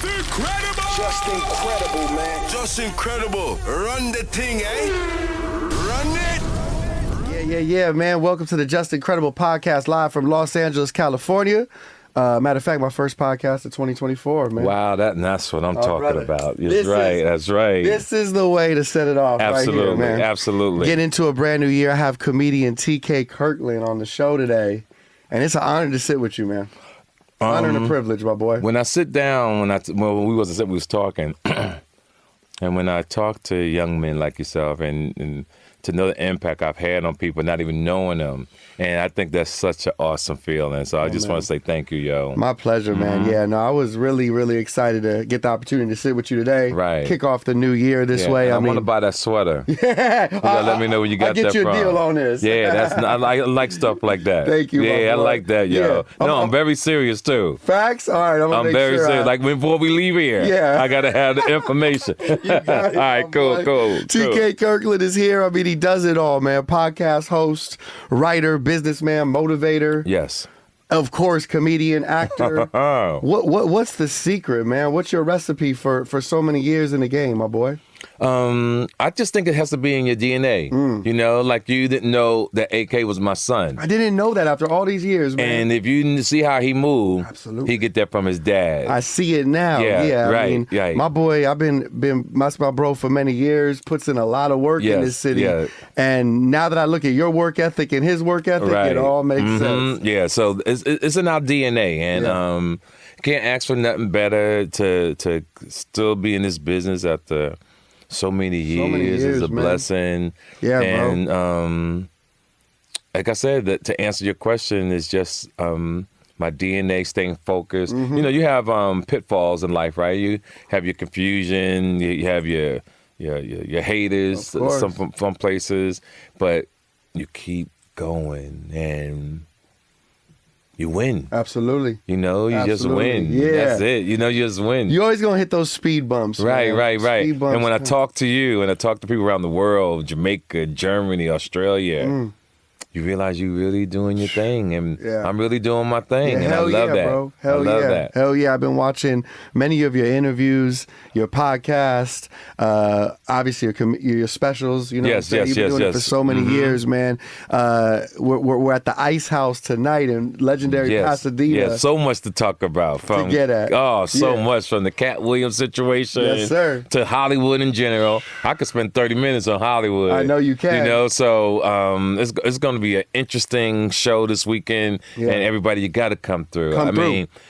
Just incredible! Just incredible, man. Just incredible. Run the thing, eh? Run it! Yeah, man. Welcome to the Just Incredible podcast live from Los Angeles, California. Matter of fact, my first podcast of 2024, man. Wow, that's what I'm talking brother. about. That's right. This is the way to set it off. Absolutely, right here, man. absolutely. Get into a brand new year. I have comedian TK Kirkland on the show today, and it's an honor to sit with you, man. Honor and a privilege, my boy. When I sit down, when we was talking, and when I talk to young men like yourself, and to know the impact I've had on people, not even knowing them, and I think that's such an awesome feeling. So I just want to say thank you, yo. My pleasure, man. Yeah, no, I was really, really excited to get the opportunity to sit with you today. Right. Kick off the new year this way. I want to buy that sweater. Yeah. You gotta let me know where you got I'll get that you from. a deal on this. Yeah, I like stuff like that. Thank you, my Yeah, I boy. like that, yo. Yeah. No, I'm very serious too. Facts? All right, I'm very serious. Like before we leave here, Yeah. I gotta have the information. You got it, All right, my cool. TK Kirkland is here. I mean, he does it all, man. Podcast host, writer, businessman, motivator. Yes. Of course, comedian, actor. What's the secret, man? What's your recipe for so many years in the game, my boy? I just think it has to be in your DNA. You know, like you didn't know that AK was my son. I didn't know that after all these years, man. And if you see how he moved, Absolutely. he get that from his dad. I see it now. Yeah, right, I mean, right. my boy, I've been my bro for many years, puts in a lot of work in this city. Yeah. And now that I look at your work ethic and his work ethic, it all makes sense. Yeah, so it's in our DNA, and can't ask for nothing better to still be in this business after so many years is a man. blessing. Yeah, and, bro. Like I said, to answer your question is just my DNA staying focused. You know, you have pitfalls in life, right? You have your confusion, you have your haters, some places, but you keep going and you win. Absolutely. You know, you just win. Yeah. That's it. You know, you just win. You're always going to hit those speed bumps. Right. man. Speed bumps. And when I talk to you and I talk to people around the world, Jamaica, Germany, Australia, you realize you really doing your thing, and I'm really doing my thing, and I love that. Bro. I love that. Hell yeah! I've been watching many of your interviews, your podcast, obviously your specials. You know, Yes, you've been doing it for so many Mm-hmm. years, man. We're at the Ice House tonight in legendary Pasadena. Yeah, so much to talk about. From get at. So much, from the Katt Williams situation, Yes, sir. to Hollywood in general. I could spend 30 minutes on Hollywood. I know you can. You know, so it's going to be an interesting show this weekend, and everybody, you got to come through.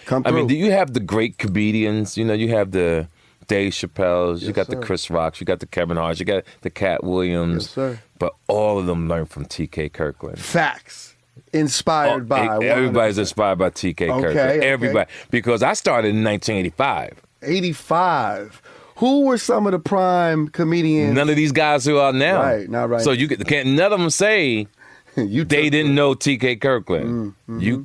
Come I mean, do you have the great comedians? You know, you have the Dave Chappelle's, you got the Chris Rocks, you got the Kevin Hart's, you got the Katt Williams. Yes, sir. But all of them learn from TK Kirkland. Facts. Inspired by. Everybody's inspired by TK Kirkland. Everybody. Because I started in 1985. 85. Who were some of the prime comedians? None of these guys who are now. Right, not right. So you can't none of them say they didn't know TK Kirkland. You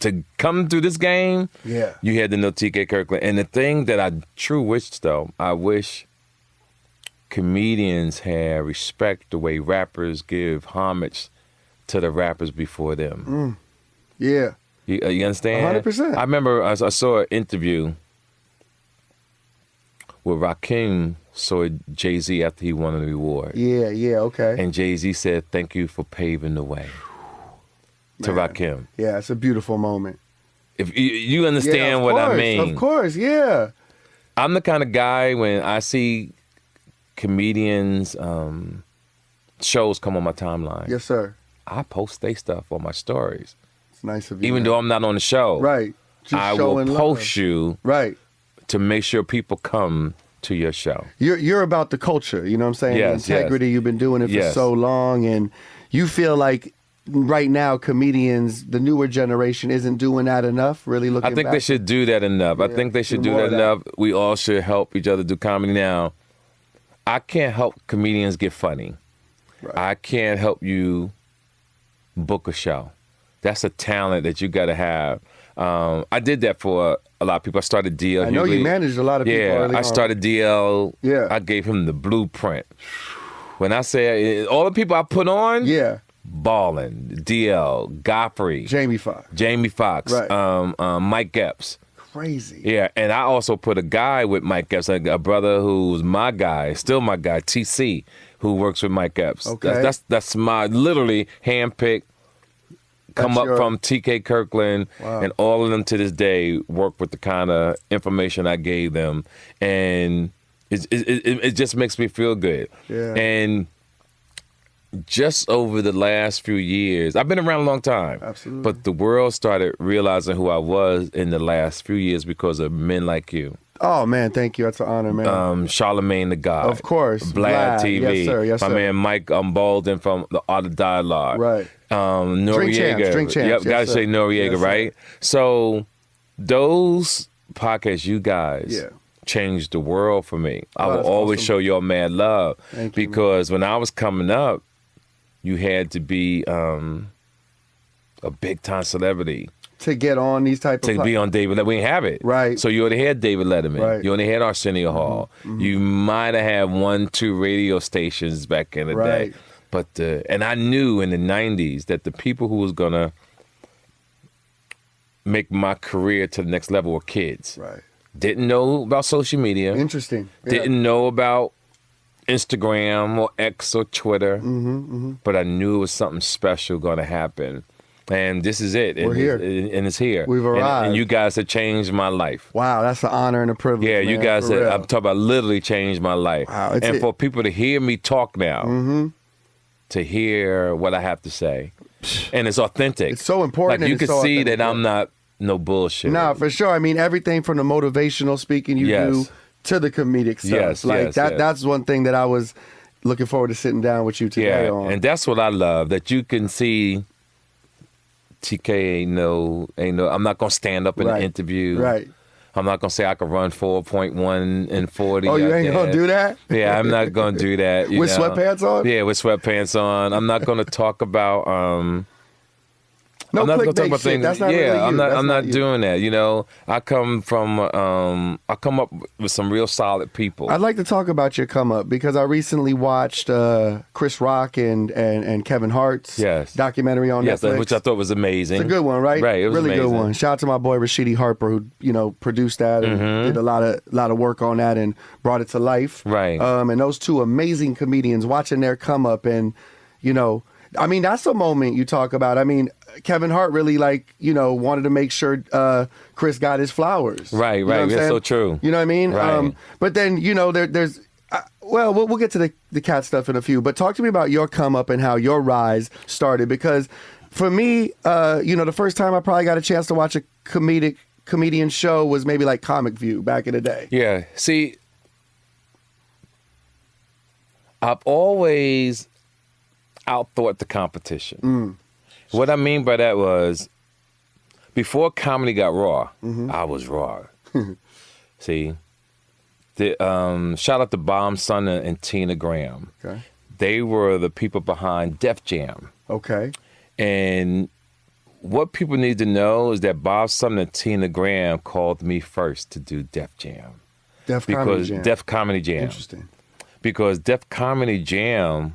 to come through this game, you had to know TK Kirkland. And the thing that I wish, though, I wish comedians had respect the way rappers give homage to the rappers before them. Yeah. You understand? 100%. I remember I saw an interview with Rakim saw Jay-Z after he won an award. Yeah, okay. And Jay-Z said, "Thank you for paving the way." To Rakim. Yeah, it's a beautiful moment. If you understand what I mean. Of course, yeah. I'm the kind of guy, when I see comedians shows come on my timeline, Yes, sir. I post their stuff on my stories. It's nice of you. Even man. though I'm not on the show. Right. Just I will showing post love. you Right. to make sure people come to your show. You're about the culture, you know what I'm saying? Yes, the integrity. yes. You've been doing it for Yes. so long, and you feel like right now comedians, the newer generation, isn't doing that enough. Really looking. I think back. they should do that enough. I think they should do that enough. We all should help each other do comedy now. I can't help comedians get funny. Right. I can't help you book a show. That's a talent that you got to have. I did that for a lot of people. I started DL. I know you managed a lot of people. Yeah, early I on. started DL. Yeah. I gave him the blueprint. When I say all the people I put on, Yeah. Ballin, DL, Godfrey, Jamie Foxx. Jamie Foxx, Right. Mike Epps. crazy. Yeah, and I also put a guy with Mike Epps, a brother who's my guy, still my guy, TC, who works with Mike Epps. Okay. That's my literally handpicked, come up from TK Kirkland, and all of them to this day work with the kind of information I gave them, and it just makes me feel good. Yeah. And just over the last few years, I've been around a long time. Absolutely. But the world started realizing who I was in the last few years because of men like you. Oh, man, thank you. That's an honor, man. Charlemagne the God. Of course. Vlad TV. Yes, sir. Yes, My sir. man Mike Bolden from the Art of Dialogue. Right. Noriega. Drink Champs. Yep, gotta Yes, say sir. Noriega, Yes, right? So those podcasts, you guys, changed the world for me. I will always show y'all mad love. Thank you, because when I was coming up, you had to be a big time celebrity to get on these type of to be on David Letterman. We didn't have it. Right. So you already had David Letterman. Right. You only had Arsenio Hall. You might have had 1-2 radio stations back in the day. But and I knew in the 90s that the people who was gonna make my career to the next level were kids. Right. Didn't know about social media. Interesting. Didn't know about Instagram or X or Twitter. But I knew it was something special going to happen. And this is it. We're here. And it's here. We've arrived. And you guys have changed my life. Wow, that's an honor and a privilege. Yeah, man, you guys for have, real. I'm talking about literally changed my life. Wow, and for people to hear me talk now, to hear what I have to say. And it's authentic. It's so important. Like you and can it's so see authentic. that I'm not no bullshit. No, for sure. I mean, everything from the motivational speaking you do to the comedic stuff. Yes, like yes, that. yes. That's one thing that I was looking forward to sitting down with you today on. And that's what I love, that you can see TK ain't no, I'm not going to stand up in an interview. Right. I'm not going to say I can run 4.1 and 40. Oh, you ain't going to do that? Yeah, I'm not going to do that. With sweatpants on? Yeah, with sweatpants on. I'm not going to talk about... no I'm not gonna clickbait talk about shit. things. That's not really you. I'm not you. doing that. You know, I come up with some real solid people. I'd like to talk about your come up because I recently watched Chris Rock and Kevin Hart's documentary on Netflix. Which I thought was amazing. It's a good one, right? Right, it was really amazing. good one. Shout out to my boy Rashidi Harper who produced that and did a lot of work on that and brought it to life. Right. And those two amazing comedians, watching their come up and I mean, that's a moment you talk about. I mean, Kevin Hart really wanted to make sure Chris got his flowers. Right, right. That's so true. You know what I mean? Right. But then, there's, we'll get to the cat stuff in a few, but talk to me about your come up and how your rise started. Because for me, the first time I probably got a chance to watch a comedian show was maybe like Comic View back in the day. Yeah. See, I've always outthought the competition. What I mean by that was, before comedy got raw, I was raw. See, shout out to Bomb Son and Tina Graham. Okay. They were the people behind Def Jam. Okay. And what people need to know is that Bob Sumner and Tina Graham called me first to do Def Jam. Def Comedy Jam. Interesting. Because Def Comedy Jam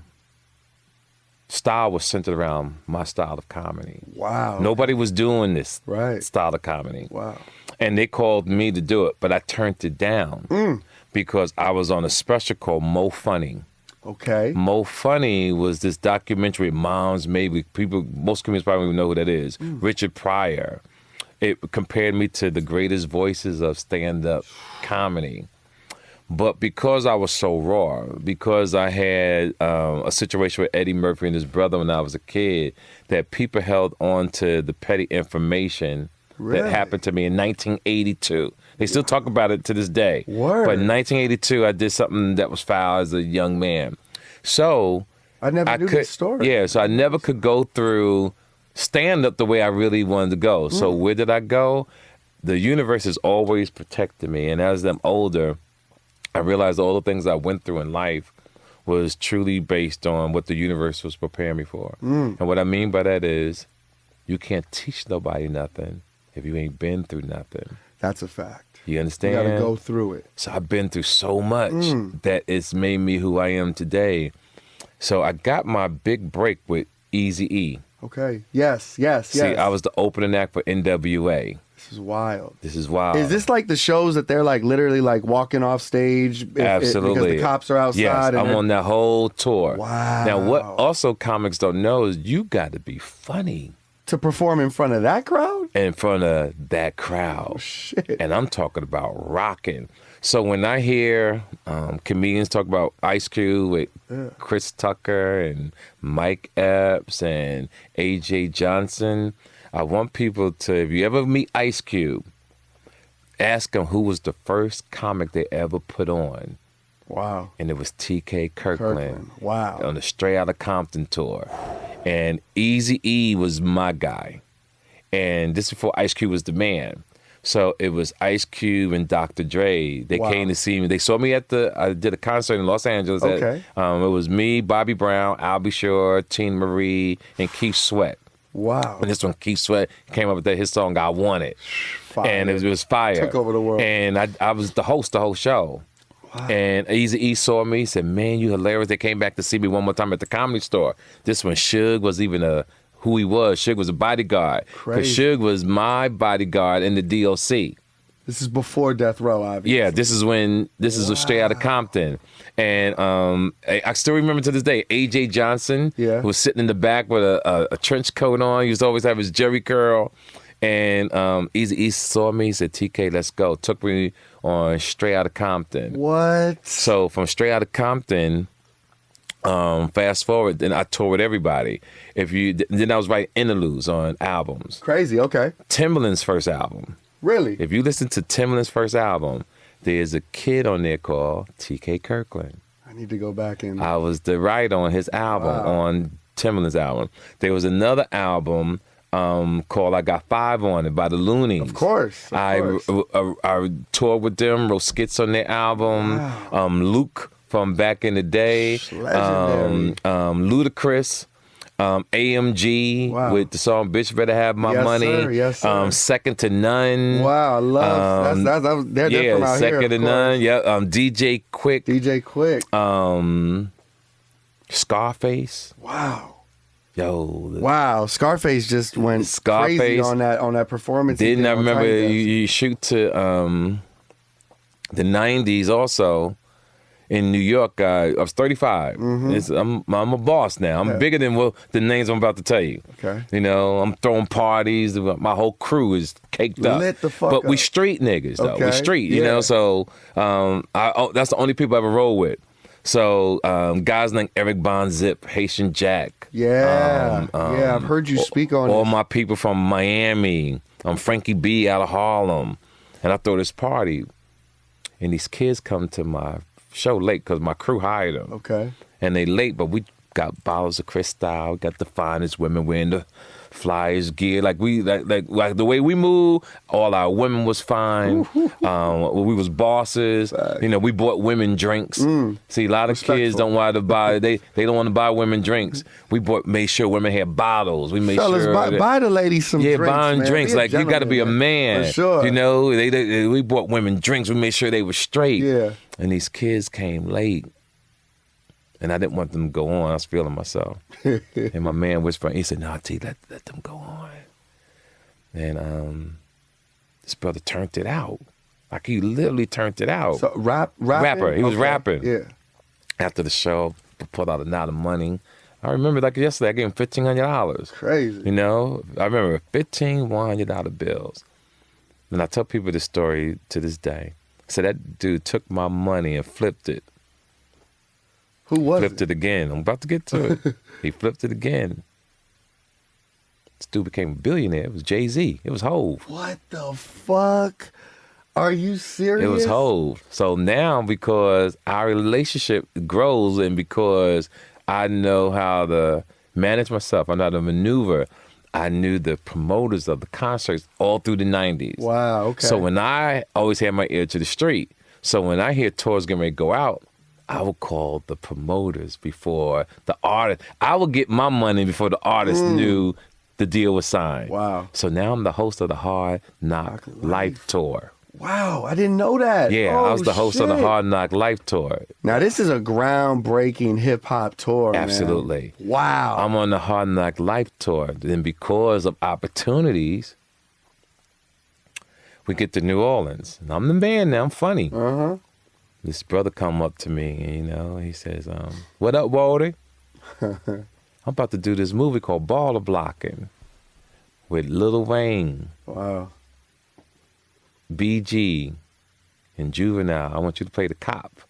style was centered around my style of comedy. Wow. Nobody was doing this style of comedy. Wow. And they called me to do it, but I turned it down because I was on a special called Mo Funny. Okay. Mo Funny was this documentary Moms made with people, most comedians probably don't know who that is, Richard Pryor. It compared me to the greatest voices of stand-up comedy. But because I was so raw, because I had a situation with Eddie Murphy and his brother when I was a kid, that people held on to the petty information that happened to me in 1982. They still talk about it to this day. Word. But in 1982, I did something that was foul as a young man. So I never knew this story. Yeah, so I never could go through stand-up the way I really wanted to go. So where did I go? The universe has always protected me. And as I'm older, I realized all the things I went through in life was truly based on what the universe was preparing me for. And what I mean by that is, you can't teach nobody nothing if you ain't been through nothing. That's a fact. You understand? You gotta go through it. So I've been through so much that it's made me who I am today. So I got my big break with Eazy-E. Okay. Yes. See, I was the opening act for N.W.A. This is wild. This is wild. Is this like the shows that they're like literally like walking off stage Absolutely. because the cops are outside? Yes, I'm on that whole tour. Wow. Now, what also comics don't know is you got to be funny to perform in front of that crowd? in front of that crowd. Oh, shit. And I'm talking about rocking. So when I hear comedians talk about Ice Cube with Chris Tucker and Mike Epps and A.J. Johnson, I want people to, if you ever meet Ice Cube, ask him who was the first comic they ever put on. Wow. And it was T.K. Kirkland. Wow. On the Straight Outta Compton tour. And Eazy-E was my guy. And this is before Ice Cube was the man. So it was Ice Cube and Dr. Dre. They came to see me. They saw me I did a concert in Los Angeles. Okay. It was me, Bobby Brown, Albie Shore, Tina Marie, and Keith Sweat. Wow. And this one, Keith Sweat, came up with his song, I Want It. Fire. And it was fire. Took over the world. And I was the host the whole show. Wow. And Eazy-E saw me, said, man, you hilarious. They came back to see me one more time at the Comedy Store. This one, Suge was even who he was. Suge was a bodyguard. Because Suge was my bodyguard in the DOC. This is before Death Row, obviously. Yeah, this is a Straight Outta Compton. And I still remember to this day, A.J. Johnson was sitting in the back with a trench coat on. He used to always have his jerry curl. And Eazy-E saw me, he said, TK, let's go. Took me on Straight Outta Compton. What? So from Straight Outta Compton, fast forward, then I toured with everybody. Then I was writing interludes on albums. Crazy, okay. Timbaland's first album. Really? If you listen to Timbaland's first album, there's a kid on there called T.K. Kirkland. I need to go back and... I was the writer on his album, on Timbaland's album. There was another album called I Got Five on It by the Loonies. Of course. I toured with them, wrote skits on their album. Wow. Luke from back in the day. Legendary. Ludacris. AMG with the song "Bitch Better Have My Money." Sir, yes, sir. Second to None. Wow, I love they're from out Second here, to None. Yeah, DJ Quick. DJ Quick. Scarface. Wow. Yo. Wow, Scarface just went crazy on that performance. Didn't I remember you shoot to the 90s also. In New York, I was 35. Mm-hmm. I'm a boss now. I'm bigger than the names I'm about to tell you. Okay. You know, I'm throwing parties. My whole crew is caked up. Lit the fuck but up. We street niggas, though. Okay. We street, you know. So that's the only people I ever roll with. So guys like Eric Bon Zip, Haitian Jack. Yeah. I've heard you speak on all this. my people from Miami. Frankie B out of Harlem. And I throw this party. And these kids come to my show late because my crew hired them. Okay. And they late, but we got bottles of Cristal, got the finest women wearing the flyers gear. Like the way we move, all our women was fine. We was bosses. You know, we bought women drinks. See, a lot of kids don't want to buy. They don't want to buy women drinks. We made sure women had bottles. We made Fellas, sure buy the ladies some drinks. buying man. drinks. Like you got to be a man. For sure. You know, we bought women drinks. We made sure they were straight. Yeah. And these kids came late. And I didn't want them to go on. I was feeling myself. And my man whispered, he said, "Nah, T, let them go on." And this brother turned it out. Like he literally turned it out. So rapper. He was rapping. Yeah. After the show, pulled out a lot of money. I remember like yesterday, I gave him $1,500. Crazy. You know, I remember $1,500 bills. And I tell people this story to this day. So that dude took my money and flipped it. Who was Flipped it again. I'm about to get to it. He flipped it again. This dude became a billionaire. It was Jay-Z. It was Hov. What the fuck? Are you serious? It was Hov. So now because our relationship grows and because I know how to manage myself, I know how to maneuver, I knew the promoters of the concerts all through the 90s. Wow, okay. So when I always had my ear to the street, so when I hear tours getting ready to go out, I would call the promoters before the artist. I would get my money before the artist knew the deal was signed. Wow. So now I'm the host of the Hard Knock Life Tour. Wow, I didn't know that. Yeah, I was the host of the Hard Knock Life Tour. Now this is a groundbreaking hip hop tour. Absolutely. Man. Wow. I'm on the Hard Knock Life Tour. Then because of opportunities, we get to New Orleans. And I'm the man now. I'm funny. Uh-huh. This brother come up to me, and, he says, what up, Walter? I'm about to do this movie called Baller Blocking with Lil Wayne, Wow. BG, and Juvenile. I want you to play the cop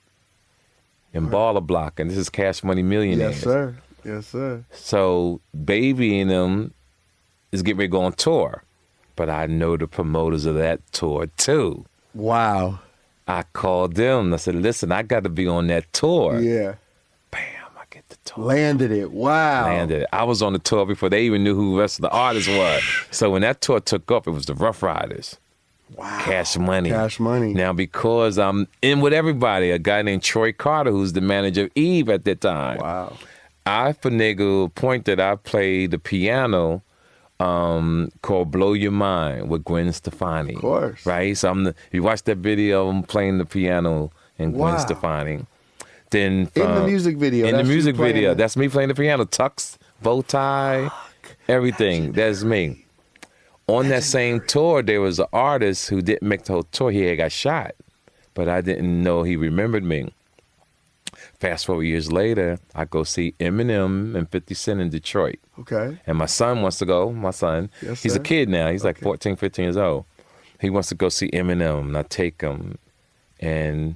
in Baller Blocking. This is Cash Money Millionaires. Yes, sir. Yes, sir. So Baby and them is getting ready to go on tour. But I know the promoters of that tour, too. Wow. I called them. I said, listen, I got to be on that tour. Yeah. Bam, I get the tour. Landed it. Wow. Landed it. I was on the tour before they even knew who the rest of the artists were. So when that tour took off, it was the Rough Riders. Wow. Cash Money. Cash Money. Now, because I'm in with everybody, a guy named Troy Carter, who's the manager of Eve at that time. Wow. I finagled a point that I played the piano called Blow Your Mind with Gwen Stefani. Of course. Right? So you watch that video, I'm playing the piano and Gwen Wow. Stefani. Then In the music video. In the that's you music playing video. it. That's me playing the piano. Tux, bow tie, everything. That's me. On that same tour, there was an artist who didn't make the whole tour. He had got shot, but I didn't know he remembered me. Fast forward years later, I go see Eminem and 50 Cent in Detroit. Okay. And my son wants to go. My son, Yes, he's sir. a kid now. He's like Okay. 14, 15 years old. He wants to go see Eminem, and I take him. And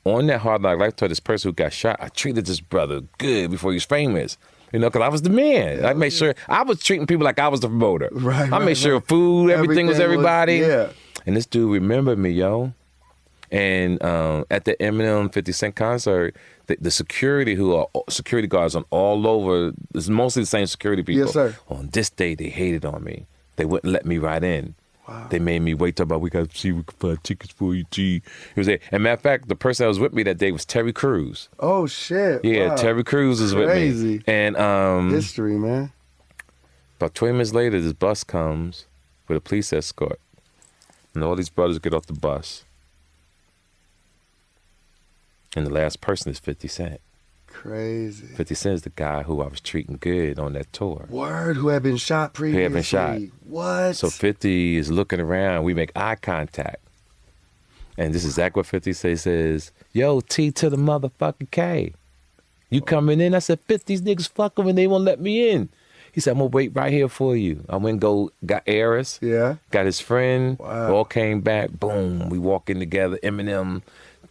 on that Hard Knock Life tour, this person who got shot, I treated this brother good before he was famous. Because I was the man. I made sure I was treating people like I was the promoter. Right, I made right, sure right. food, everything was everybody. Yeah. And this dude remembered me, yo. And at the Eminem 50 Cent concert, the security who are security guards on all over, it's mostly the same security people. Yes, sir. On this day, they hated on me. They wouldn't let me ride in. Wow. They made me wait till about, we got to see we can find tickets for you, G. He was there. And matter of fact, the person that was with me that day was Terry Crews. Oh, shit. Yeah, Wow. Terry Crews was with me. Crazy. And History, man. about 20 minutes later, this bus comes with a police escort. And all these brothers get off the bus. And the last person is 50 Cent. Crazy. 50 Cent is the guy who I was treating good on that tour. Word, who had been shot previously. Who had been shot. What? So 50 is looking around. We make eye contact. And this is exactly what 50 says. He says, yo, T to the motherfucking K. You coming in? I said, 50's niggas fucking when they won't let me in. He said, I'm going to wait right here for you. I went and got Eris. Yeah. Got his friend. Wow. All came back. Boom. We walk in together. Eminem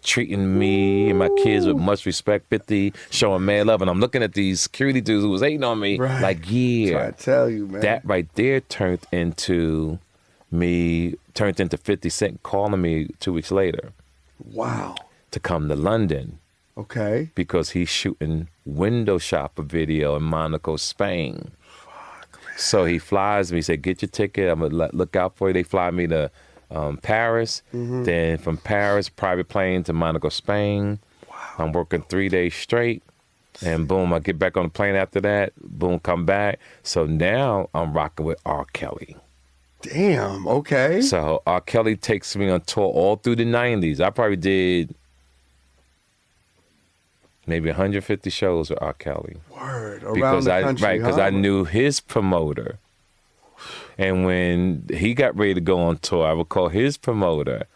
treating me and my kids with much respect. 50 showing mad love. And I'm looking at these security dudes who was hating on me. Right. Like, yeah. Trying to tell you, man. That right there turned into 50 Cent calling me 2 weeks later Wow. to come to London Okay. because he's shooting window shopper video in Monaco, Spain. Fuck, man. So he flies me. He said, get your ticket. I'm going to look out for you. They fly me to Paris. Mm-hmm. Then from Paris, private plane to Monaco, Spain. Wow. I'm working 3 days straight. And boom, I get back on the plane after that. Boom, come back. So now I'm rocking with R. Kelly. Damn. Okay. So R. Kelly takes me on tour all through the 90s. I probably did maybe 150 shows with R. Kelly. Word. Around Because the country, because huh? I knew his promoter. And when he got ready to go on tour, I would call his promoter.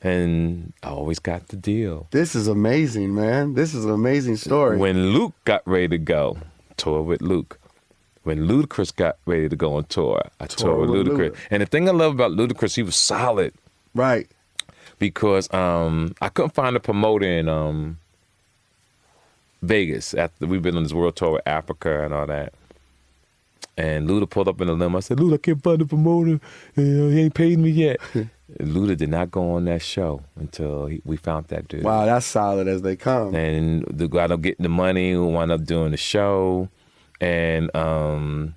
And I always got the deal. This is amazing, man. This is an amazing story. When Luke got ready to go, tour with Luke. When Ludacris got ready to go on tour, I toured with Ludacris. And the thing I love about Ludacris, he was solid. Right. Because I couldn't find a promoter in Vegas after we've been on this world tour with Africa and all that. And Luda pulled up in the limo. I said, Luda, I can't find a promoter. He ain't paid me yet. Luda did not go on that show until we found that dude. Wow, that's solid as they come. And the guy up getting the money, who wound up doing the show. And the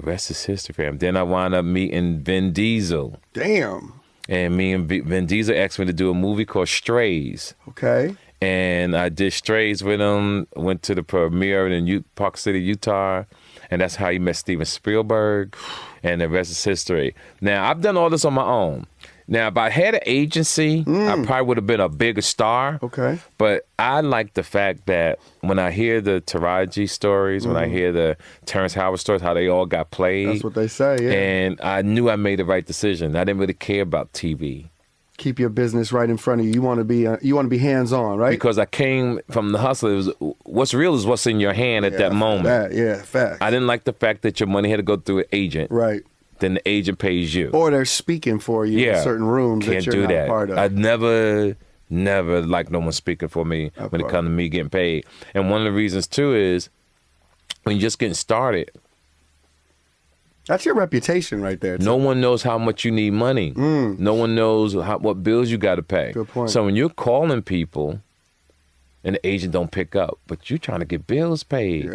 rest is history for him. Then I wound up meeting Vin Diesel. Damn. And me and Vin Diesel asked me to do a movie called Strays. Okay. And I did Strays with him, went to the premiere in Park City, Utah. And that's how he met Steven Spielberg. And the rest is history. Now, I've done all this on my own. Now, if I had an agency, I probably would have been a bigger star. Okay. But I like the fact that when I hear the Taraji stories, when I hear the Terrence Howard stories, how they all got played. That's what they say, yeah. And I knew I made the right decision. I didn't really care about TV. Keep your business right in front of you. You want to be hands-on, right? Because I came from the hustle. It was, what's real is what's in your hand at that moment. Facts. I didn't like the fact that your money had to go through an agent. Right. Then the agent pays you. Or they're speaking for you in certain rooms Can't that you're do not that. part of. I'd never liked no one speaking for me when it comes to me getting paid. And one of the reasons, too, is when you're just getting started, that's your reputation right there. no one knows how much you need money. No one knows what bills you got to pay. Good point. So when you're calling people and the agent don't pick up, but you're trying to get bills paid,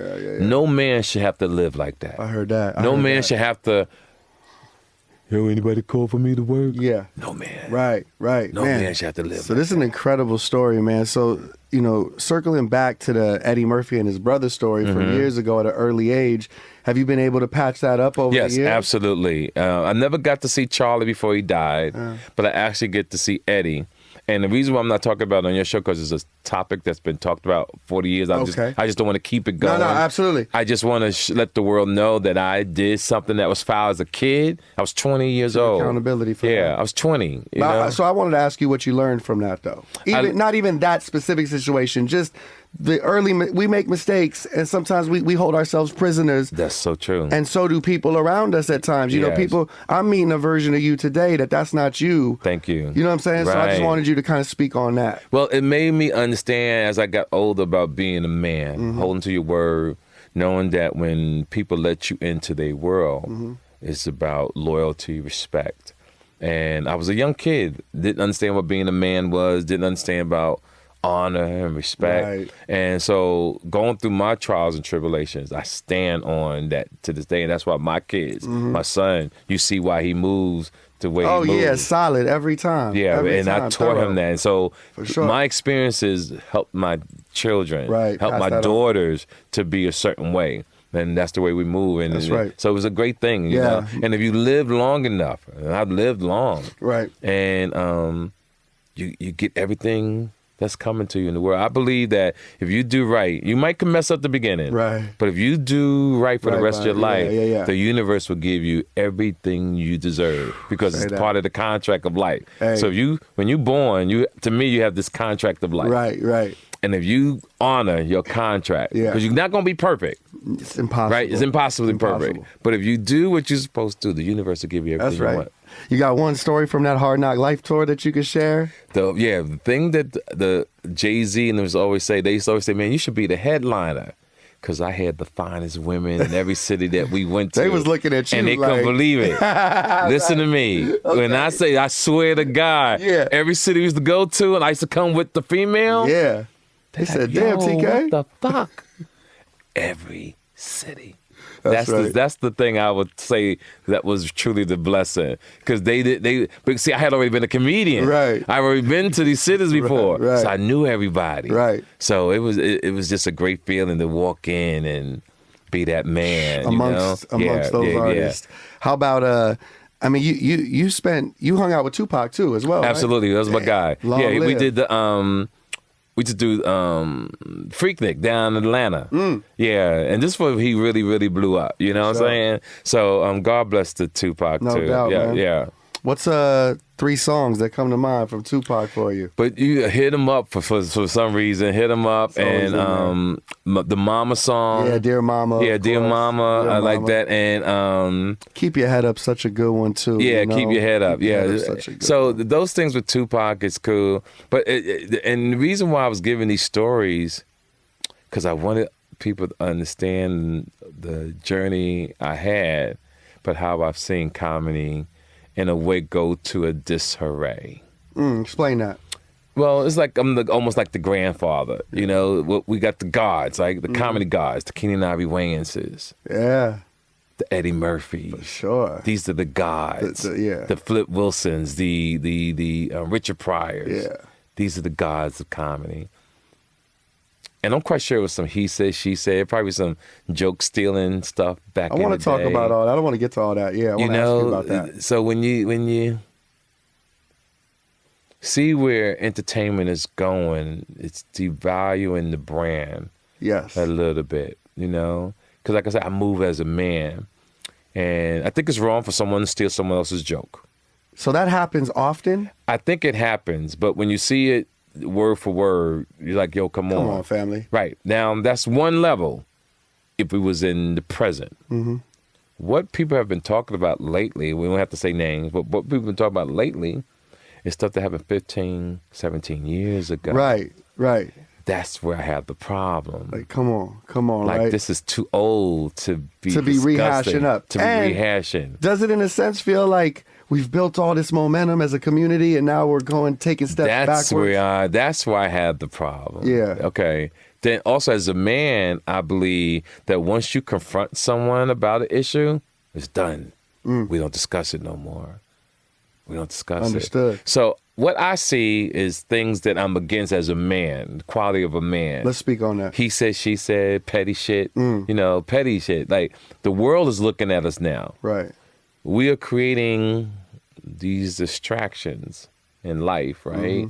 no man should have to live like that. I heard that. No man should have to, yo, anybody call for me to work? Yeah. No man. Right. No man should have to live So like this is an incredible story, man. So, circling back to the Eddie Murphy and his brother story from years ago at an early age, have you been able to patch that up over the years? Yes, absolutely. I never got to see Charlie before he died, but I actually get to see Eddie. And the reason why I'm not talking about it on your show, because it's a topic that's been talked about 40 years. I just don't want to keep it going. No, absolutely. I just want to let the world know that I did something that was foul as a kid. I was 20 years old. Accountability for that. Yeah, I was 20. So I wanted to ask you what you learned from that, though. Not even that specific situation, just we make mistakes, and sometimes we hold ourselves prisoners. That's so true. And so do people around us at times. You know, people, I'm meeting a version of you today that's not you. Thank you. You know what I'm saying? Right. So I just wanted you to kind of speak on that. Well, it made me understand as I got older about being a man, holding to your word, knowing that when people let you into their world, it's about loyalty, respect. And I was a young kid, didn't understand what being a man was, didn't understand about honor and respect. Right. And so going through my trials and tribulations, I stand on that to this day. And that's why my kids, my son, you see why he moves the way he moves. Oh, yeah, solid every time. Yeah, every and time, I taught him that. And so sure. my experiences helped my children, helped my daughters to be a certain way. And that's the way we move. And that's right. So it was a great thing, you know? And if you live long enough, and I've lived long, right, and you get everything that's coming to you in the world. I believe that if you do right, you might mess up the beginning, right, but if you do right for the rest of your life, the universe will give you everything you deserve because it's part of the contract of life. Hey. So when you're born, to me, you have this contract of life. Right. And if you honor your contract, because you're not going to be perfect. It's impossible. Right? It's impossibly perfect. But if you do what you're supposed to, the universe will give you everything you want. You got one story from that Hard Knock Life tour that you could share? The thing that the Jay-Z and them used to always say, man, you should be the headliner. Because I had the finest women in every city that we went to. They was looking at you and they couldn't believe it. Listen to me. Okay. When I say, I swear to God, every city we used to go to, and I used to come with the female. Yeah. They said, damn, TK. What the fuck? Every city. That's that's the thing I would say that was truly the blessing. Because but see, I had already been a comedian. Right. I've already been to these cities before. Right. So I knew everybody. Right. So it was just a great feeling to walk in and be that man. Amongst those artists. How about I mean, you hung out with Tupac too as well. Absolutely. Right? That was my guy. Long live. We did the we just do Freaknik down in Atlanta. Yeah, and this was he really, really blew up. You know what I'm saying? So God bless the Tupac too. No doubt, man. Yeah. What's 3 songs that come to mind from Tupac for you? But you hit him up for some reason. Hit him up and the Mama song. Yeah, Dear Mama. Yeah, Dear Mama. I like that. And Keep Your Head Up, such a good one too. Yeah, you know? Keep Your Head Up. So one. Those things with Tupac is cool. But and the reason why I was giving these stories, because I wanted people to understand the journey I had, but how I've seen comedy in a way go to a disarray. Explain that. Well, it's like I'm almost like the grandfather. You know, we got the gods, like the comedy gods, the Keenan Ivory Wayanses. Yeah. The Eddie Murphys. For sure. These are the gods. The Flip Wilsons, the Richard Pryors. Yeah. These are the gods of comedy. And I'm quite sure it was some he said, she said, probably some joke stealing stuff back in the day. I want to talk about all that. I don't want to get to all that. Yeah, I want to ask you about that. So when you see where entertainment is going. It's devaluing the brand Yes. a little bit, you know? Because like I said, I move as a man. And I think it's wrong for someone to steal someone else's joke. So that happens often? I think it happens, but when you see it word for word, you're like, yo, come on. Come on, family. Right. Now, that's one level if it was in the present. Mm-hmm. What people have been talking about lately, we don't have to say names, but what people have been talking about lately is stuff that happened 15, 17 years ago. Right, right. That's where I have the problem. Like, come on, Like, right? this is too old to be rehashing up. To be rehashing. Does it, in a sense, feel like we've built all this momentum as a community, and now we're taking steps backwards? That's where I have the problem. Yeah. Okay. Then also as a man, I believe that once you confront someone about an issue, it's done. We don't discuss it no more. We don't discuss it. Understood. So what I see is things that I'm against as a man, the quality of a man. Let's speak on that. He said, she said, petty shit, petty shit. Like, the world is looking at us now. Right. We are creating these distractions in life, right?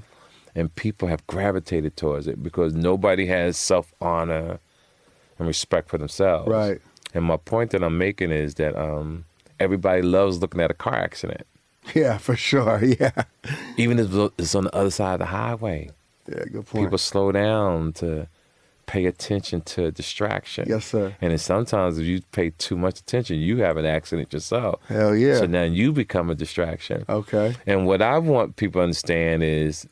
And people have gravitated towards it because nobody has self-honor and respect for themselves. Right. And my point that I'm making is that everybody loves looking at a car accident. Yeah, for sure. Yeah. Even if it's on the other side of the highway. Yeah, good point. People slow down to pay attention to distraction. Yes, sir. And then sometimes if you pay too much attention, you have an accident yourself. Hell yeah. So now you become a distraction. Okay. And what I want people to understand is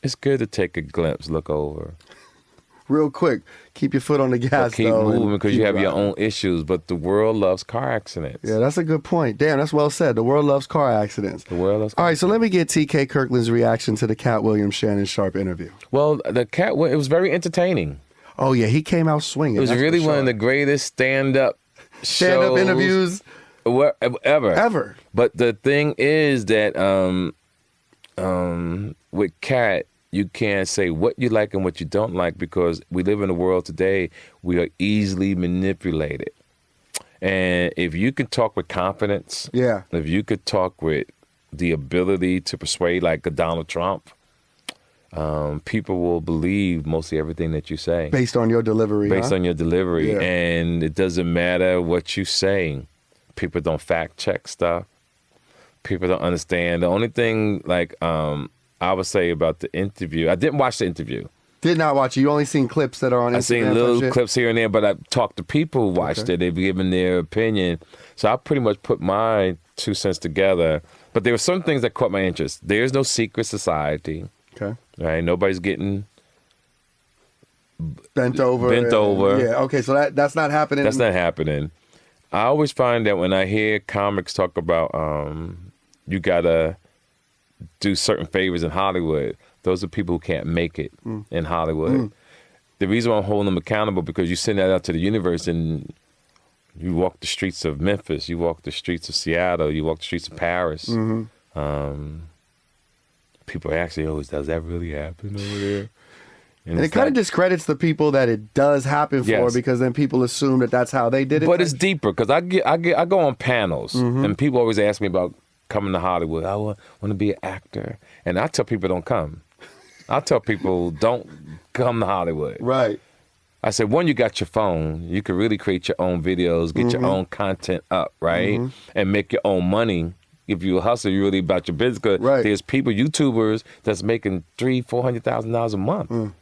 it's good to take a glimpse, look over. Real quick, keep your foot on the gas, But keep though, moving because you have your riding. own issues. But the world loves car accidents. Yeah, that's a good point. Damn, that's well said. The world loves car accidents. The world loves All right, so let me get TK Kirkland's reaction to the Katt Williams Shannon Sharp interview. Well, it was very entertaining. Oh, yeah, he came out swinging. It was that's really for one of sure. the greatest stand-up interviews ever. But the thing is that with Katt, you can't say what you like and what you don't like because we live in a world today we are easily manipulated. And if you can talk with confidence, if you could talk with the ability to persuade like a Donald Trump, people will believe mostly everything that you say. Based on your delivery. Based on your delivery. Yeah. And it doesn't matter what you say. People don't fact check stuff. People don't understand. The only thing I would say about the interview, I didn't watch the interview. Did not watch it. You only seen clips that are on Instagram. I've seen little clips here and there, but I talked to people who watched it. They've given their opinion. So I pretty much put my 2 cents together. But there were some things that caught my interest. There's no secret society. Okay. Right? Nobody's getting bent over. Yeah. Okay. So that's not happening. That's not happening. I always find that when I hear comics talk about you gotta do certain favors in Hollywood, those are people who can't make it in Hollywood. The reason why I'm holding them accountable because you send that out to the universe and you walk the streets of Memphis, you walk the streets of Seattle, you walk the streets of Paris. People actually, does that really happen over there? And it kind of discredits the people that it does happen for because then people assume that that's how they did it. But it's deeper because I go on panels and people always ask me about coming to Hollywood. I want to be an actor. And I tell people don't come. I tell people don't come to Hollywood. Right. I said, one, you got your phone. You can really create your own videos, get your own content up, right? And make your own money. If you hustle, you're really about your business. Cause there's people, YouTubers, that's making $300,000-$400,000 a month.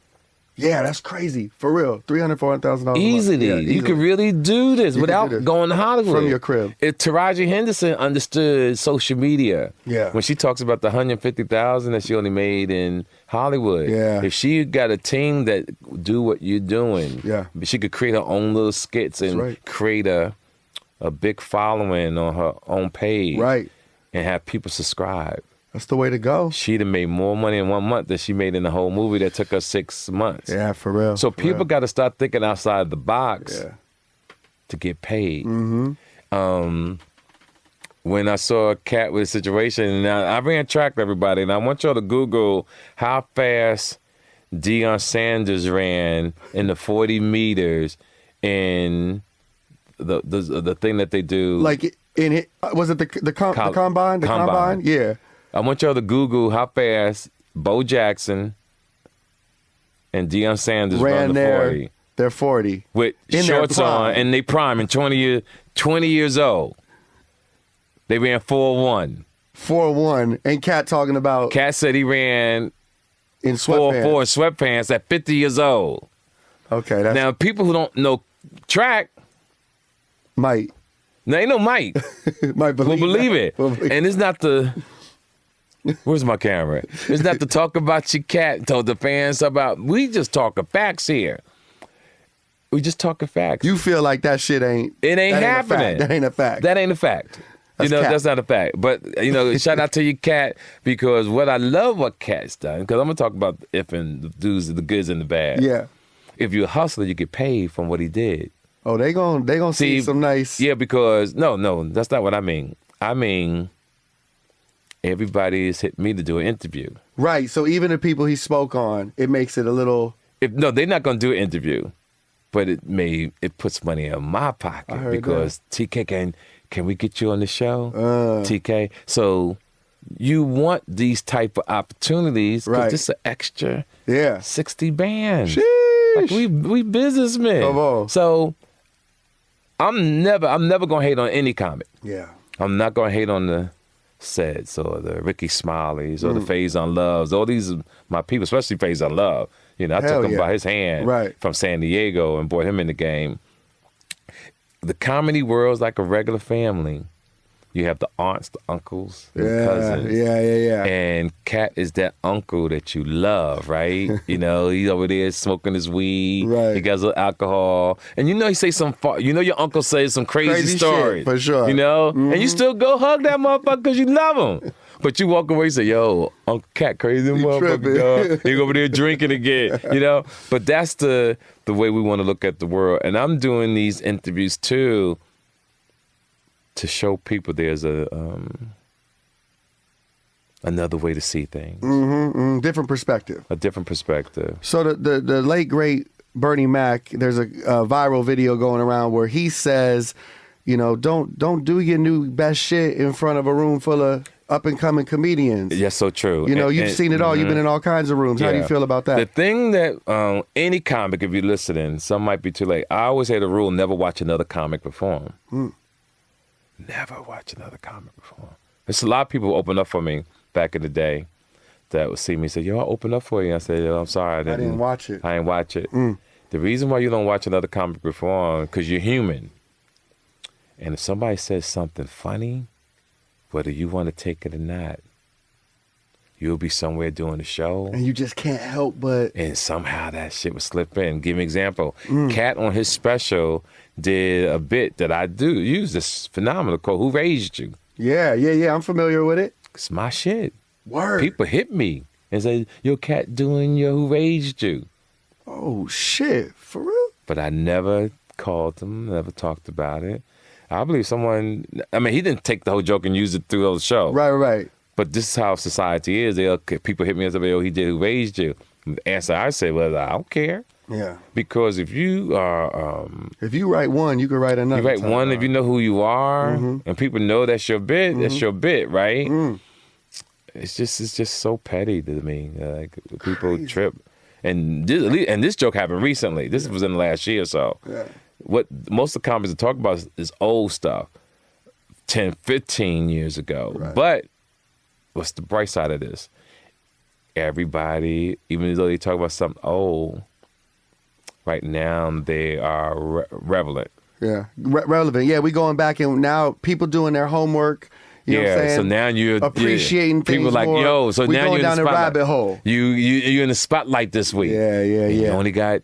Yeah, that's crazy. For real. $300,000, $400,000 easily. Yeah, You could really do this without going to Hollywood. From your crib. Taraji Henderson understood social media. Yeah. When she talks about the $150,000 that she only made in Hollywood. Yeah. If she got a team that do what you're doing, she could create her own little skits and create a big following on her own page. Right. And have people subscribe. That's the way to go. She'd have made more money in 1 month than she made in the whole movie that took her 6 months. Yeah, for real. So people got to start thinking outside the box to get paid. When I saw Katt with the situation, and I ran track to everybody, and I want y'all to Google how fast Deion Sanders ran in the 40 meters in the thing that they do. Like in it, was it the combine? The combine? Yeah. I want y'all to Google how fast Bo Jackson and Deion Sanders run the 40. They're 40. With shorts on, and they prime and 20 years old. They ran 4.1. 4.1. And Katt talking about... Katt said he ran in sweatpants. 4.4 in sweatpants at 50 years old. Okay. That's... Now, people who don't know track... Might. Now, ain't no might. Might believe it. And it's not the... Where's my camera? It's not to talk about your cat, told the fans about... We just talking facts here. We just talking facts. You feel like that shit ain't... It ain't happening. That ain't a fact. That ain't a fact. That's Cap. Katt. That's not a fact. But, shout out to your Katt, because what I love what Katt's done, because I'm going to talk about the dudes, the goods and the bad. Yeah. If you're a hustler, you get paid from what he did. Oh, they gonna see some nice... Yeah, because... No, that's not what I mean. I mean, everybody's hit me to do an interview. Right, so even the people he spoke on, it makes it a little... No, they're not going to do an interview. But it puts money in my pocket because that. TK, can we get you on the show? TK. So you want these type of opportunities because this is an extra 60 bands. Sheesh. Like we businessmen. Come on. So I'm never gonna hate on any comic. Yeah. I'm not gonna hate on the Seds or the Ricky Smileys or the Faison Loves. All these are my people, especially Faison Love. I took him by his hand from San Diego and brought him in the game. The comedy world's like a regular family. You have the aunts, the uncles, the cousins. Yeah. And Katt is that uncle that you love, right? He's over there smoking his weed. Right. He got a little alcohol. And he say your uncle says some crazy stories. Shit, for sure. And you still go hug that motherfucker because you love him. But you walk away and say, yo, Uncle Katt, crazy motherfucker, dog. He over there drinking again, But that's the way we want to look at the world. And I'm doing these interviews, too, to show people there's another way to see things. Different perspective. A different perspective. So the late, great Bernie Mac, there's a viral video going around where he says, don't do your new best shit in front of a room full of up-and-coming comedians. Yes, so true. You've seen it all. You've been in all kinds of rooms. How do you feel about that? The thing that any comic, if you're listening, some might be too late. I always say the rule, never watch another comic perform. Never watch another comic perform. There's a lot of people who opened up for me back in the day that would see me and say, yo, I opened up for you. I said, yo, I'm sorry. I didn't watch it. I didn't watch it. The reason why you don't watch another comic perform, because you're human. And if somebody says something funny, whether you want to take it or not, you'll be somewhere doing the show. And you just can't help but... And somehow that shit would slip in. Give me an example. Katt on his special did a bit that I do use, this phenomenal quote, who raised you? Yeah. I'm familiar with it. It's my shit. Word. People hit me and say, yo, Katt doing your who raised you. Oh, shit. For real? But I never called them, never talked about it. I believe he didn't take the whole joke and use it through the show. Right. But this is how society is. People hit me and say, yo, he did who raised you. The answer I say was, I don't care. Yeah. Because if you are... if you write one, you can write another. You write one if you know who you are, and people know that's your bit, that's your bit, right? It's just so petty to me. Like, people trip. And this joke happened recently. This was in the last year or so. Yeah. What most of the comics are talking about is old stuff, 10, 15 years ago. Right. But what's the bright side of this? Everybody, even though they talk about something old, right now they are relevant. Yeah, relevant. Yeah, we going back and now people doing their homework. You know what I'm saying? So now you're appreciating things people like, more. yo, so we now going you're down in the the spotlight. rabbit hole. You're in the spotlight this week. Yeah. You only got...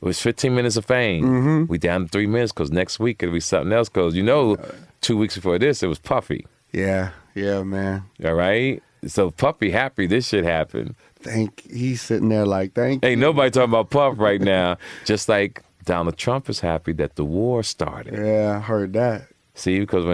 It was 15 minutes of fame. We down to 3 minutes because next week it'll be something else. Because 2 weeks before this, it was Puffy. Yeah, man. All right? So Puffy happy this shit happened. He's sitting there like, thank you. Ain't nobody talking about Puff right now. Just like Donald Trump is happy that the war started. Yeah, I heard that. See, because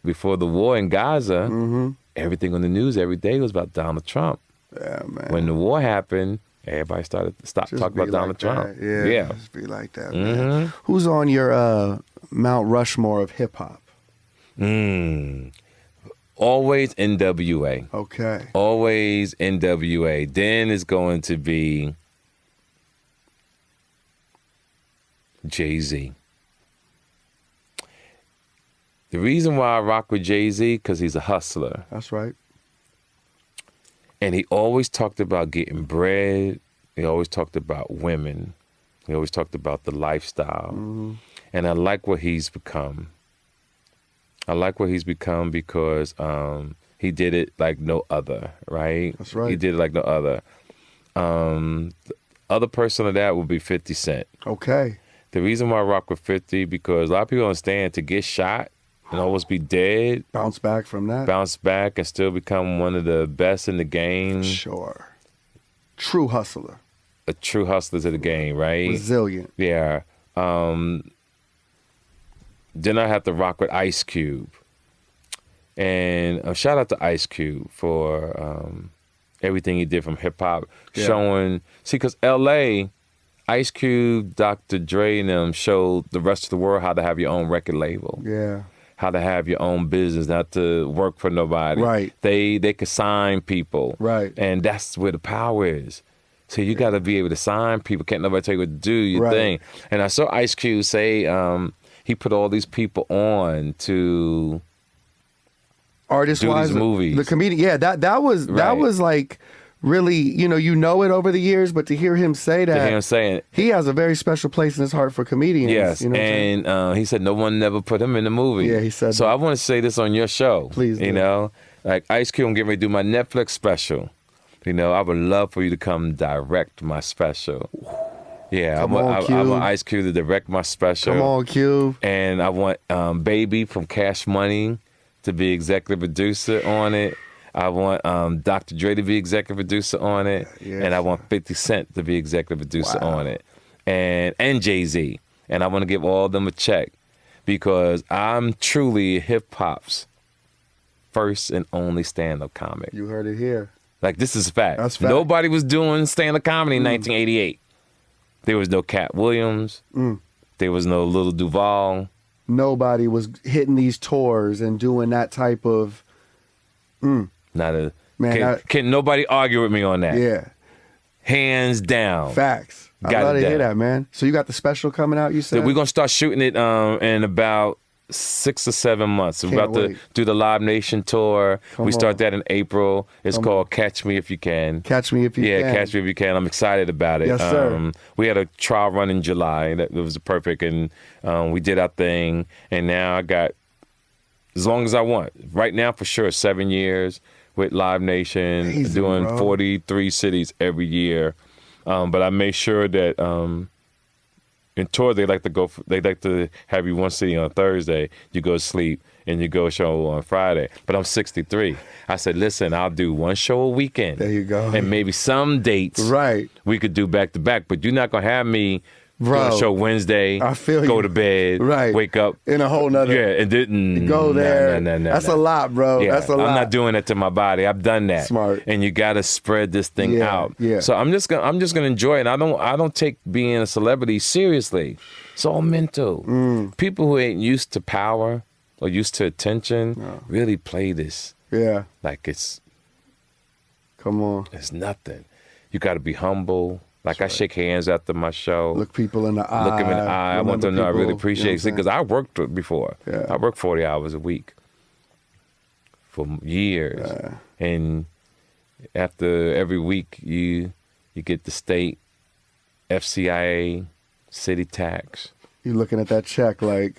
before the war in Gaza, everything on the news every day was about Donald Trump. Yeah, man. When the war happened, everybody stopped talking about Donald Trump. Yeah, just be like that, man. Who's on your Mount Rushmore of hip hop? Always N.W.A. Okay. Always N.W.A. Then it's going to be Jay-Z. The reason why I rock with Jay-Z, because he's a hustler. That's right. And he always talked about getting bread. He always talked about women. He always talked about the lifestyle. Mm-hmm. And I like what he's become. I like what he's become because he did it like no other, right? That's right. He did it like no other. The other person of that would be 50 Cent. Okay. The reason why I rock with 50, because a lot of people understand to get shot and almost be dead, Bounce back from that. bounce back and still become one of the best in the game. Sure. True hustler. A true hustler to the game, right? Resilient. Yeah. Then I have to rock with Ice Cube. And shout out to Ice Cube for everything he did from hip hop, showing. See, because L.A., Ice Cube, Dr. Dre, and them showed the rest of the world how to have your own record label. Yeah. How to have your own business, not to work for nobody. Right. They could sign people. Right. And that's where the power is. So you got to be able to sign people. Can't nobody tell you what to do, your Right. thing. And I saw Ice Cube say he put all these people on to Artist do wise, these movies. the comedian. Yeah, that was Right. like really, you know it over the years, but to hear him say that, to him saying, he has a very special place in his heart for comedians. yes. You know what I'm saying? And he said no one never put him in the movie. Yeah, he said So that. I want to say this on your show. Please do. You know, like Ice Cube, I'm getting ready to do my Netflix special. You know, I would love for you to come direct my special. Yeah, Come on, I Cube. want Ice Cube to direct my special. Come on, Q. And I want Baby from Cash Money to be executive producer on it. I want Dr. Dre to be executive producer on it. Yes. And I want 50 Cent to be executive producer Wow. on it. And Jay-Z. And I want to give all of them a check because I'm truly hip-hop's first and only stand-up comic. You heard it here. Like, this is fact. That's fact. Nobody was doing stand-up comedy in 1988. There was no Katt Williams. There was no Little Duval. Nobody was hitting these tours and doing that type of. Not a Man, can nobody argue with me on that? Yeah, Hands down. facts. I Got love it to hear down. that, man. So you got the special coming out, you So said? we're gonna start shooting it in about 6 or 7 months. We're Can't about to wait. do the Live Nation tour. Come we start on. that in April. It's called Catch Me If You Can. Catch Me If You Yeah, Can. Catch Me If You Can. I'm excited about it. Yes, sir. We had a trial run in July. That was perfect, and we did our thing. And now I got as long as I want. Right now, for sure, 7 years with Live Nation, Amazing, doing bro. 43 cities every year. But I made sure that in tour they like to have you one city on Thursday, you go to sleep, and you go show on Friday. But I'm 63. I said, listen, I'll do one show a weekend. There you go. And maybe some dates Right. we could do back to back, but you're not gonna have me Bro, do a show Wednesday, I feel go you. to bed, Right. wake up. In a whole nother. Yeah, and didn't Go there. No. That's a lot, bro. Yeah, That's a lot. I'm not doing it to my body. I've done that. Smart. And you got to spread this thing Yeah, out. yeah. So I'm just gonna enjoy it. I don't take being a celebrity seriously. It's all mental. People who ain't used to power or used to attention really play this Yeah. like it's Come on. nothing. You got to be humble. Like I shake hands after my show. Look people in the eye. Look them in the eye. I want them to know I really Remember appreciate it people, because I worked before. Yeah. I worked 40 hours a week for years, and after every week you get the state, FCIA, city tax. You looking at that check like,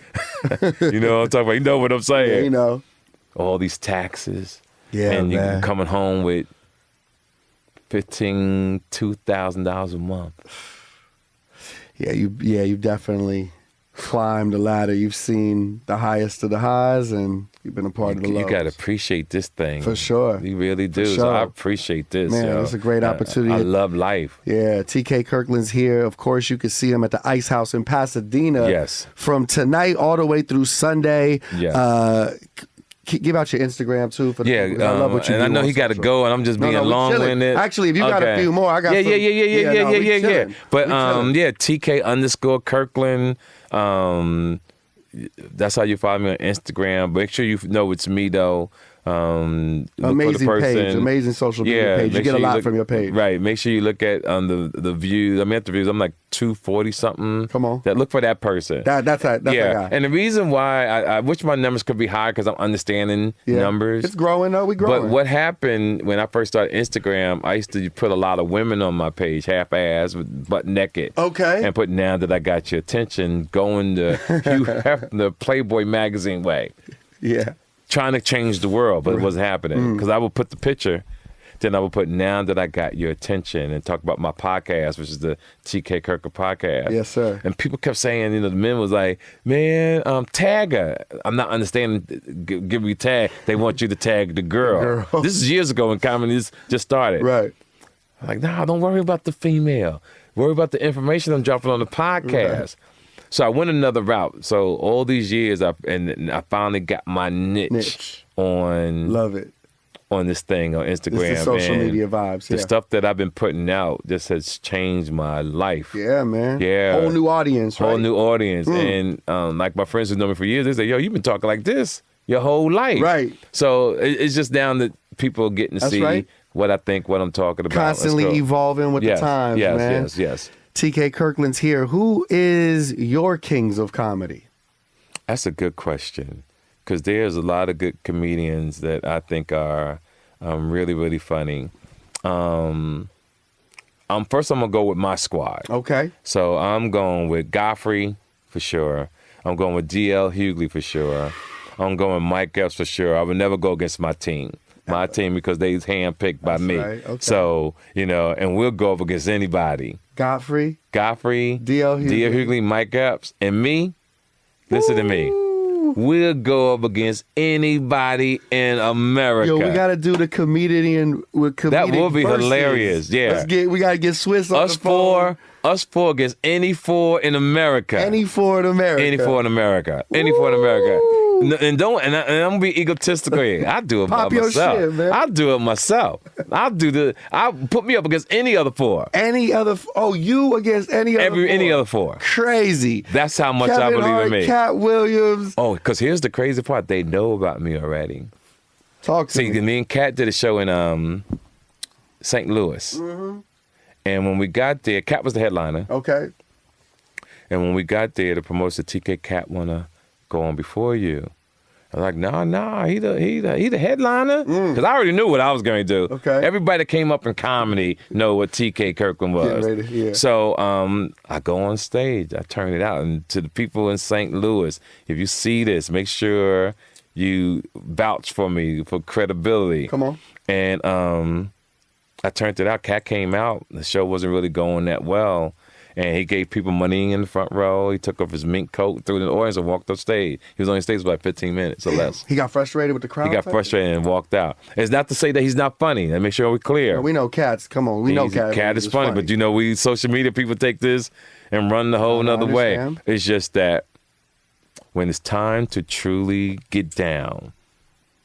You know what I'm talking about? You know what I'm saying? yeah, you know. All these taxes. Yeah, and you man. coming home with $2,000 a month. Yeah, you definitely climbed the ladder. You've seen the highest of the highs, and you've been a part of the lows. You got to appreciate this thing. For sure. You really do. For So sure. I appreciate this. Man, yo. it's a great opportunity. I love life. Yeah, TK Kirkland's here. Of course, you can see him at the Ice House in Pasadena. Yes. From tonight all the way through Sunday. Yes. Give out your Instagram too. For the Yeah, people, 'cause I love what you and do I know on he got to social. go, and I'm just being we chilling. long-winded. Actually, if you got a few more, I got yeah, some. yeah. No, we chilling. But We chilling. TK _Kirkland. That's how you follow me on Instagram. Make sure you know it's me though. Look Amazing for the person. page, amazing social media page. You make get a sure lot look- from your page. Right. Make sure you look at the views. I mean, at the views, I'm like 240 something. Come on. That look for that person. That's that guy. And the reason why I wish my numbers could be higher because I'm understanding numbers. It's growing though. We growing. But what happened when I first started Instagram, I used to put a lot of women on my page, half-ass, butt naked. Okay. And put Now That I Got Your Attention, going the Hugh Hefner Playboy magazine way. Yeah. Trying to change the world, but it wasn't happening. Because I would put the picture, then I would put Now That I Got Your Attention and talk about my podcast, which is the TK Kirkland podcast. Yes, sir. And people kept saying, the men was like, man, tag her. I'm not understanding, give me tag. They want you to tag the girl. This is years ago when comedy just started. Right. I'm like, nah, don't worry about the female. Worry about the information I'm dropping on the podcast. Right. So I went another route. So all these years, I finally got my niche on. Love it. On this thing on Instagram. This is social media vibes. The stuff that I've been putting out just has changed my life. Yeah, man. Yeah. Whole new audience, right? Whole new audience. And like my friends who know me for years, they say, yo, you've been talking like this your whole life. Right. So it's just down to people getting to see what I think, what I'm talking about. Constantly evolving with the times, man. Yes. TK Kirkland's here. Who is your kings of comedy? That's a good question. Because there's a lot of good comedians that I think are really, really funny. First, I'm going to go with my squad. Okay. So I'm going with Godfrey for sure. I'm going with D.L. Hughley for sure. I'm going with Mike Epps for sure. I would never go against my team. My team because they's handpicked by me. Right. Okay. So, and we'll go up against anybody. Godfrey, D.L. Hughley, Mike Epps, and me. Listen to me. We'll go up against anybody in America. Yo, we got to do the comedian with comedic That will be verses. hilarious. Yeah. We got to get Swiss on the phone. Us four against any four in America. Any four in America. And I'm gonna be egotistical here. I do it by myself. Shit, man. I'll do it myself. I'll put me up against any other four. You against any other four? Any other four. Crazy. That's how much I believe in me. Katt Williams. Oh, because here's the crazy part. They know about me already. Talk to me. Me and Katt did a show in St. Louis. Mm-hmm. And when we got there, Katt was the headliner. Okay. And when we got there, the promoter said, TK, Katt wanna go on before you. I'm like, nah, he the headliner? Because I already knew what I was going to do. Okay. Everybody that came up in comedy know what TK Kirkland was. Yeah. So I go on stage, I turn it out, and to the people in St. Louis, if you see this, make sure you vouch for me for credibility. Come on. And I turned it out. Katt came out. The show wasn't really going that well. And he gave people money in the front row. He took off his mink coat, threw it in the audience, and walked off stage. He was on stage for like 15 minutes or less. He got frustrated with the crowd? He got frustrated and walked out. It's not to say that he's not funny. Let me make sure we're clear. No, we know Katt's. Come on. We know Katt. Katt is funny. But we social media people take this and run the whole nother way. It's just that when it's time to truly get down,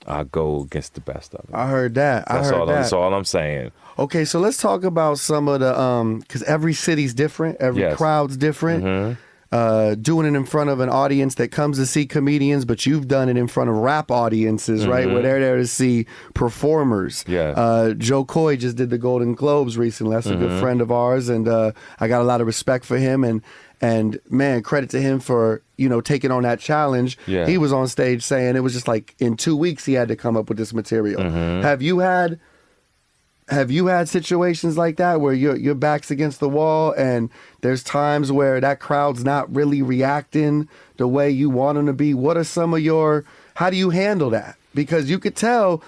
I go against the best of it. I heard that. That's all I'm saying. Okay, so let's talk about some of the because every city's different, every crowd's different. Mm-hmm. Doing it in front of an audience that comes to see comedians, but you've done it in front of rap audiences, right? Where they're there to see performers. Yeah. Joe Coy just did the Golden Globes recently. That's a good friend of ours, and I got a lot of respect for him. And man, credit to him for taking on that challenge. Yeah. He was on stage saying it was just like in 2 weeks he had to come up with this material. Mm-hmm. Have you had situations like that where your back's against the wall and there's times where that crowd's not really reacting the way you want them to be? What are some of how do you handle that? Because you could tell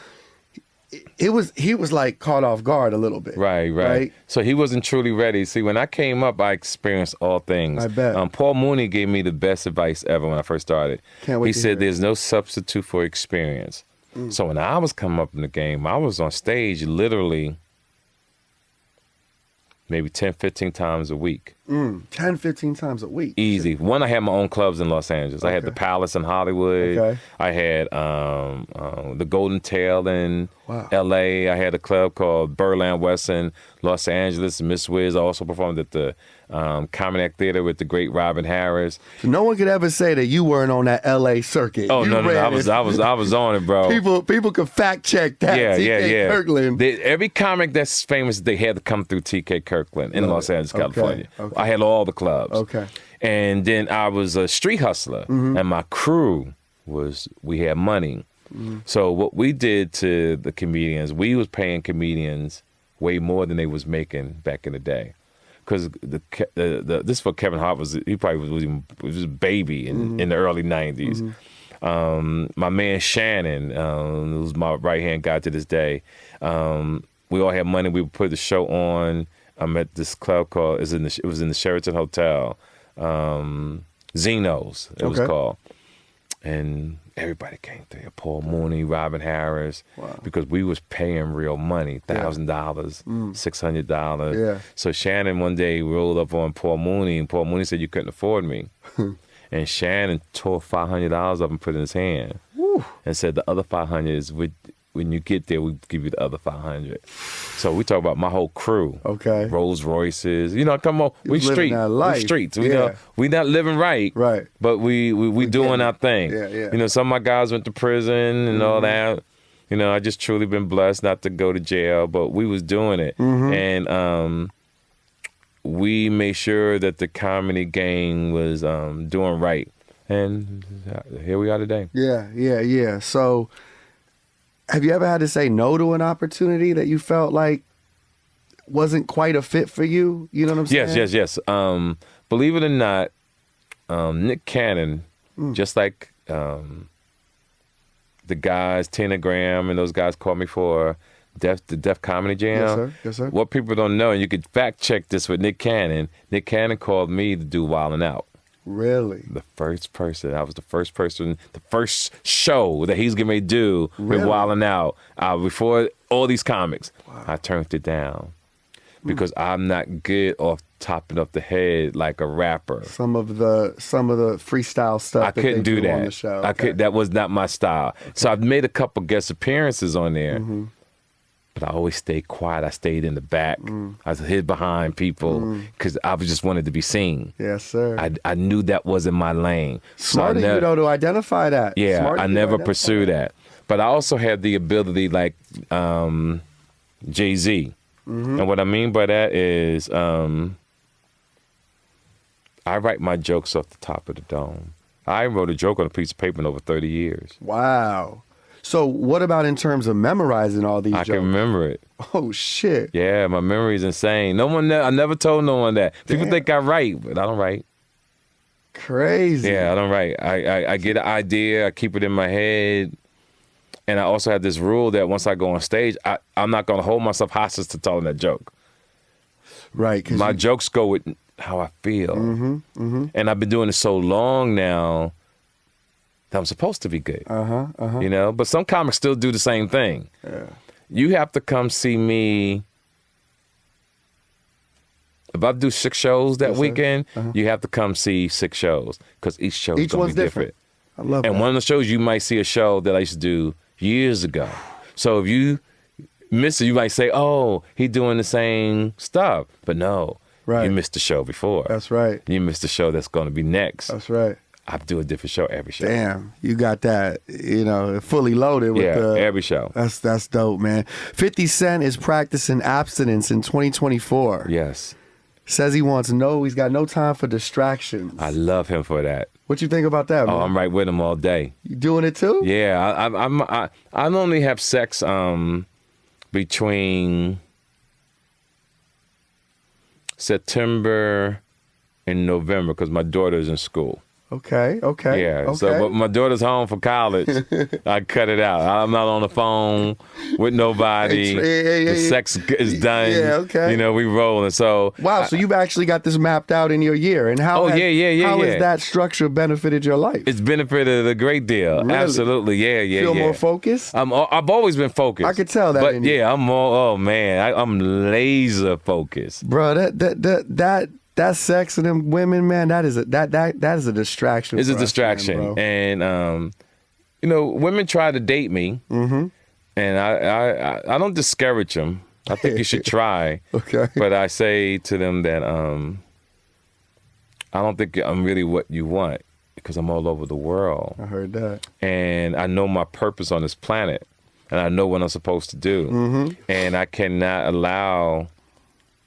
he was like caught off guard a little bit. Right. So he wasn't truly ready. See, when I came up, I experienced all things. I bet. Paul Mooney gave me the best advice ever when I first started. Can't wait he to said hear it. there's no substitute for experience. So when I was coming up in the game, I was on stage literally maybe 10, 15 times a week. 10, 15 times a week. Easy. One, I had my own clubs in Los Angeles. I had the Palace in Hollywood. Okay. I had the Golden Tail in Wow. L.A. I had a club called Burland West in Los Angeles. Miss Wiz also performed at the Comedic Theater with the great Robin Harris. So no one could ever say that you weren't on that L.A. circuit. Oh You no, ran I was on it, bro. People could fact check that. TK Kirkland. Every comic that's famous, they had to come through TK Kirkland in Los Angeles, California. Okay. I had all the clubs. Okay. And then I was a street hustler, and my crew we had money. So what we did to the comedians, we was paying comedians way more than they was making back in the day. Because this for Kevin Hart he probably was a baby in the early 90s. My man Shannon, who's my right hand guy to this day, we all had money. We would put the show on. I'm at this club called it was in the Sheraton Hotel, Zeno's it was called, and everybody came there. Paul Mooney, Robin Harris, because we was paying real money, $1,000, $600. Yeah. So Shannon one day rolled up on Paul Mooney, and Paul Mooney said you couldn't afford me. And Shannon tore $500 up and put it in his hand, and said the other 500 is when you get there, we give you the other 500. So we talk about my whole crew. Okay. Rolls Royces. Come on. We living that life. streets. Yeah. We not living right. Right. But we doing our thing. Yeah. Some of my guys went to prison and all that. I just truly been blessed not to go to jail, but we was doing it. And we made sure that the comedy gang was doing right. And here we are today. Yeah. So have you ever had to say no to an opportunity that you felt like wasn't quite a fit for you? You know what I'm saying? Yes. Believe it or not, Nick Cannon, just like the guys, Tina Graham and those guys called me for the Def Comedy Jam. Yes, sir. What people don't know, and you could fact check this with Nick Cannon called me to do Wildin' Out. Really? The first person. I was the first person, the first show that he's going to do with Wildin' Out. Before all these comics, I turned it down because I'm not good off topping up the head like a rapper. Some of the freestyle stuff. I couldn't do that. On the show. That was not my style. Okay. So I've made a couple guest appearances on there. But I always stayed quiet. I stayed in the back. I was hid behind people because I just wanted to be seen. Yes, sir. I knew that wasn't my lane. Smart of you, though, to identify that. Yeah, Smart I never pursued that. But I also had the ability like Jay-Z. And what I mean by that is I write my jokes off the top of the dome. I wrote a joke on a piece of paper in over 30 years. Wow. So what about in terms of memorizing all these jokes? I can remember it. Oh, shit. Yeah, my memory is insane. I never told no one that. People think I write, but I don't write. Crazy. Yeah, I don't write. I get an idea, I keep it in my head, and I also have this rule that once I go on stage, I'm not going to hold myself hostage to telling that joke. Right. My jokes go with how I feel. And I've been doing it so long now that I'm supposed to be good. But some comics still do the same thing. Yeah. You have to come see me. If I do 6 shows that weekend, you have to come see 6 shows because each show is going to be different. I love that. And one of the shows, you might see a show that I used to do years ago. So if you miss it, you might say, oh, he's doing the same stuff. But no, you missed the show before. That's right. You missed the show that's going to be next. That's right. I do a different show every show. Damn, you got that, fully loaded with every show. That's dope, man. 50 Cent is practicing abstinence in 2024. Yes. Says he's got no time for distractions. I love him for that. What you think about that, man? Oh, I'm right with him all day. You doing it too? Yeah, I only have sex between September and November because my daughter's in school. Okay. Yeah. So, but my daughter's home for college. I cut it out. I'm not on the phone with nobody. The sex is done. Yeah. Okay. We rolling. So wow. So you've actually got this mapped out in your year, and how? How has that structure benefited your life? It's benefited a great deal. Really? Absolutely. Yeah. Feel more focused? I've always been focused. I could tell that. But I'm more. Oh man, I'm laser focused, bro. That that sex and them women, man, that is a distraction. It's a for us, distraction, man, bro. and you know, women try to date me, and I don't discourage them. I think you should try. Okay. But I say to them that I don't think I'm really what you want because I'm all over the world. I heard that. And I know my purpose on this planet, and I know what I'm supposed to do. And I cannot allow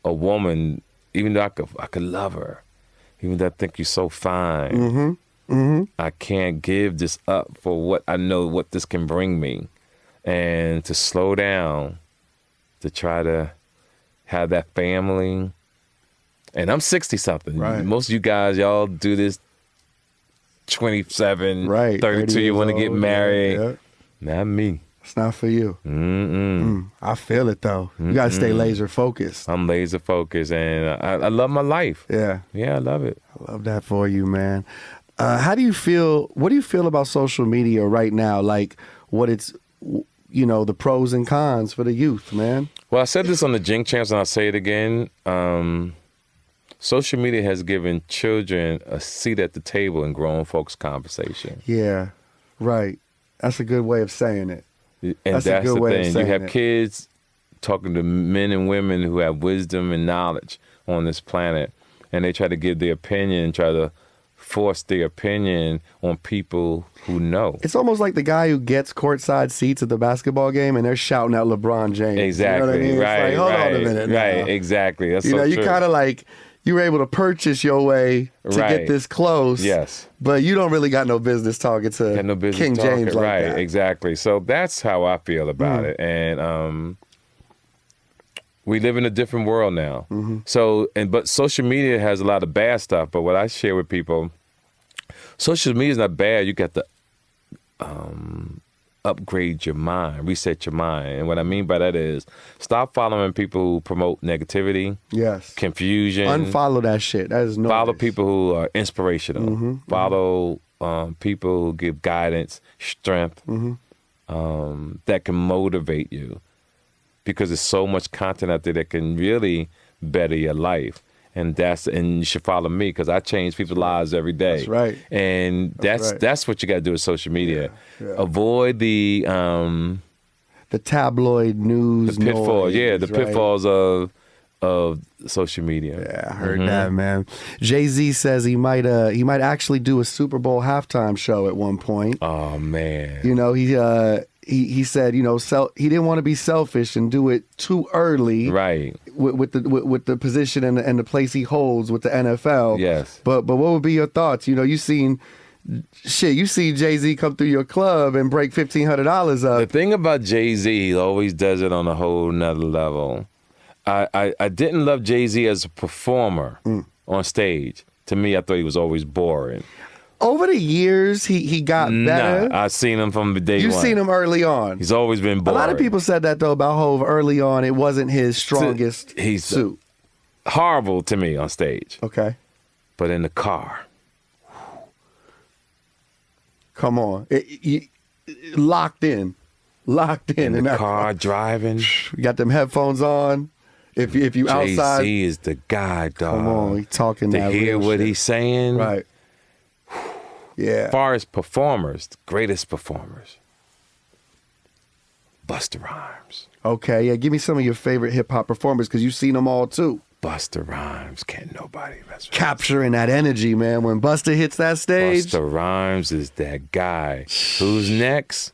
a woman, even though I could love her, even though I think you're so fine, I can't give this up for what I know what this can bring me, and to slow down, to try to have that family. And I'm 60-something. Right. Most of you guys, y'all do this 27, Right. 32, you want to get married. Yeah. Not me. It's not for you. I feel it, though. You got to stay laser focused. I'm laser focused, and I love my life. Yeah. Yeah, I love it. I love that for you, man. How do you feel? What do you feel about social media right now? Like what it's, you know, the pros and cons for the youth, man. Well, I said this on the Jing Champs, and I'll say it again. Social media has given children a seat at the table in grown folks' conversation. Yeah, right. That's a good way of saying it. And That's that's a good the way of thing. You saying have it. kids talking to men and women who have wisdom and knowledge on this planet, and they try to give their opinion, try to force their opinion on people who know. It's almost like the guy who gets courtside seats at the basketball game and they're shouting out LeBron James. Exactly. You know what I mean? Right. It's like, hold right. on a minute. Right. now. Exactly. That's You so know, you true. kind of like, you were able to purchase your way to Right. get this close. Yes. But you don't really got no business talking to Got no business King talking. James like right, that. exactly. So that's how I feel about it. And we live in a different world now. So, but social media has a lot of bad stuff. But what I share with people, social media is not bad. You got to upgrade your mind, reset your mind. And what I mean by that is stop following people who promote negativity, Yes. confusion. Unfollow that shit. That is no. Follow people who are inspirational. Follow people who give guidance, strength, that can motivate you. Because there's so much content out there that can really better your life. And you should follow me because I change people's lives every day. That's right. And that's right. what you got to do with social media. Yeah. Avoid the tabloid news. pitfalls. noise, The right? pitfalls of social media. Yeah, I heard that, man. Jay-Z says he might actually do a Super Bowl halftime show at one point. Oh man. You know, he said, you know, he didn't want to be selfish and do it too early. Right. With the position and the place he holds with the NFL. Yes. But what would be your thoughts? You know, you seen Jay-Z come through your club and break $1,500 The up. thing about Jay-Z, he always does it on a whole nother level. I didn't love Jay-Z as a performer on stage. To me, I thought he was always boring. Over the years, he got better. Nah, I've seen him from the day You've one. seen him early on. He's always been A boring. lot of people said that though about Hov early on. It wasn't his strongest He's suit. horrible to me on stage, Okay, but in the car, come on, locked in in the that car driving, You got them headphones on. If you outside, Jay-Z is the guy, dog. come on, he talking to that hear real what shit. he's saying. Right. Yeah. As far as performers, the greatest performers, Busta Rhymes. Okay, yeah. Give me some of your favorite hip hop performers because you've seen them all too. Busta Rhymes, can't nobody mess with Capturing that energy, man. When Busta hits that stage, Busta Rhymes is that guy. Who's next?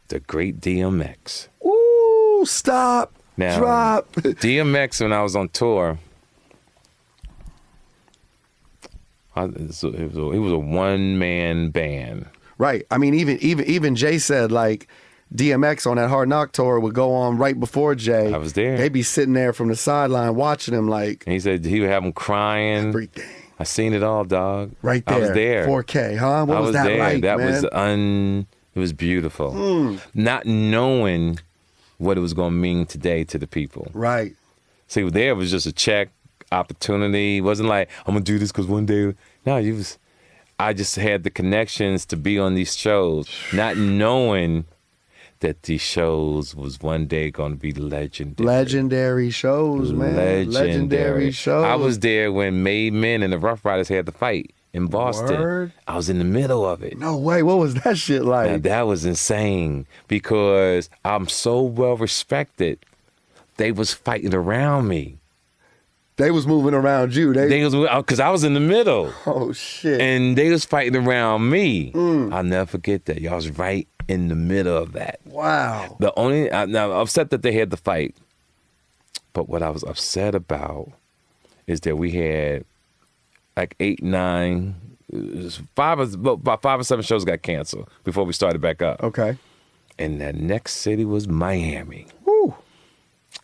The great DMX. ooh, stop, Now, drop. DMX, when I was on tour, he was a one-man band. Right. I mean, even Jay said like DMX on that Hard Knock tour would go on right before Jay. I was there. They'd be sitting there from the sideline watching him like And he said he would have them crying. everything. I seen it all, dog. Right there. I was there. 4K, huh? What I was that there. like, That man? was it was beautiful. Not knowing what it was going to mean today to the people. Right. See, there was just a check opportunity. It wasn't like, I'm going to do this because one day. No, I just had the connections to be on these shows, not knowing that these shows was one day going to be legendary. Legendary shows, man. Legendary shows. I was there when Made Men and the Rough Riders had the fight in Boston. Word? I was in the middle of it. No way. What was that shit like? Now, that was insane because I'm so well respected. They was fighting around me. They was moving around you. They was because I was in the middle. Oh shit. And they was fighting around me. I'll never forget that. Y'all was right in the middle of that. Wow. Now I'm upset that they had the fight, but what I was upset about is that we had like 8, 9, about 5 or 7 shows got canceled before we started back up. Okay. And that next city was Miami. Woo.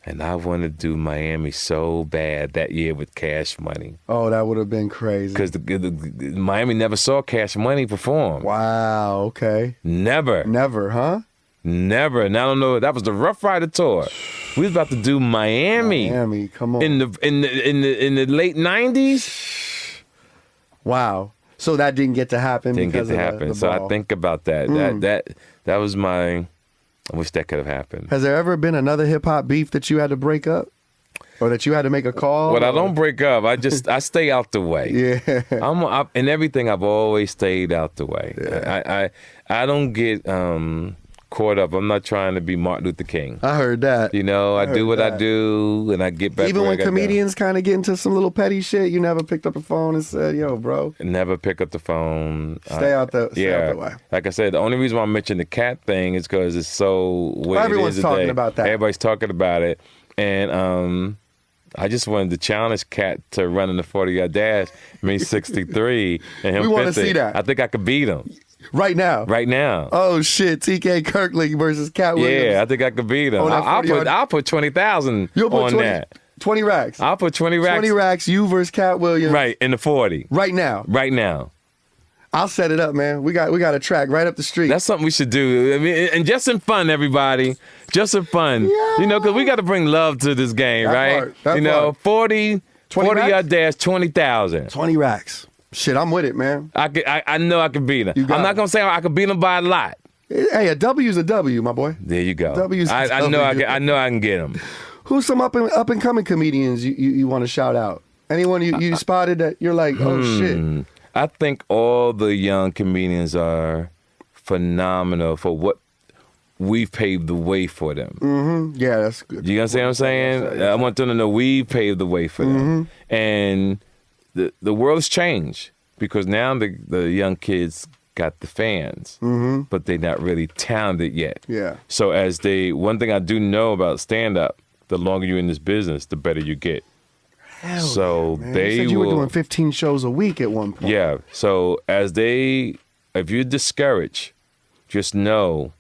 And I wanted to do Miami so bad that year with Cash Money. Oh, that would have been crazy. Because Miami never saw Cash Money perform. Wow. Okay. Never. Never, huh? Never. And I don't know. That was the Rough Rider tour. We was about to do Miami. Miami, come on. In the late 90s. Wow. So that didn't get to happen. Didn't get because to of happen. The So ball. I think about that. That was my. I wish that could have happened. Has there ever been another hip hop beef that you had to break up, or that you had to make a call? Well, I don't break up. I stay out the way. Yeah. In everything, I've always stayed out the way. Yeah. I don't get caught up. I'm not trying to be Martin Luther King. I heard that. You know, I do what I that. do, and I get back. Even where when I gotta go. comedians kind of get into some little petty shit, you never picked up the phone and said, "Yo, bro, Never pick up the phone. stay out the way." Like I said, the only reason why I mentioned the Katt thing is because it's so way Everyone's it is talking today. about that. Everybody's talking about it, and I just wanted to challenge Katt to run in the 40-yard dash, me 63, and him We wanna 50. see that. I think I could beat him Right now. right now. Oh shit! TK Kirkland versus Katt Williams. Yeah, I think I could beat him. On that I'll put 20,000 You'll put on 20, that. 20 racks. I'll put 20 racks. 20 racks. You versus Katt Williams. Right in the 40. Right now. Right now. I'll set it up, man. We got a track right up the street. That's something we should do. I mean, and just in fun, everybody. Just in fun. Yeah. You know, because we got to bring love to this game, That right? part, that you know, part. 40 racks? yard dash, 20,000. 20 racks. Shit, I'm with it, man. I know I can beat him. You got I'm not it. going to say I can beat him by a lot. Hey, a W's a W, my boy. There you go. W's I W. know I know I can get him. Who's some up and coming comedians you want to shout out? Anyone you spotted that you're like, oh shit. I think all the young comedians are phenomenal for what we've paved the way for them. Mm-hmm. Yeah, that's good. You understand what I'm saying? I want them to know we paved the way for them. And the world's changed because now the young kids got the fans, but they're not really talented yet. Yeah. So one thing I do know about stand-up, the longer you're in this business, the better you get. Hell So yeah, man. they you said you were will- doing 15 shows a week at one point. Yeah. So if you're discouraged, just know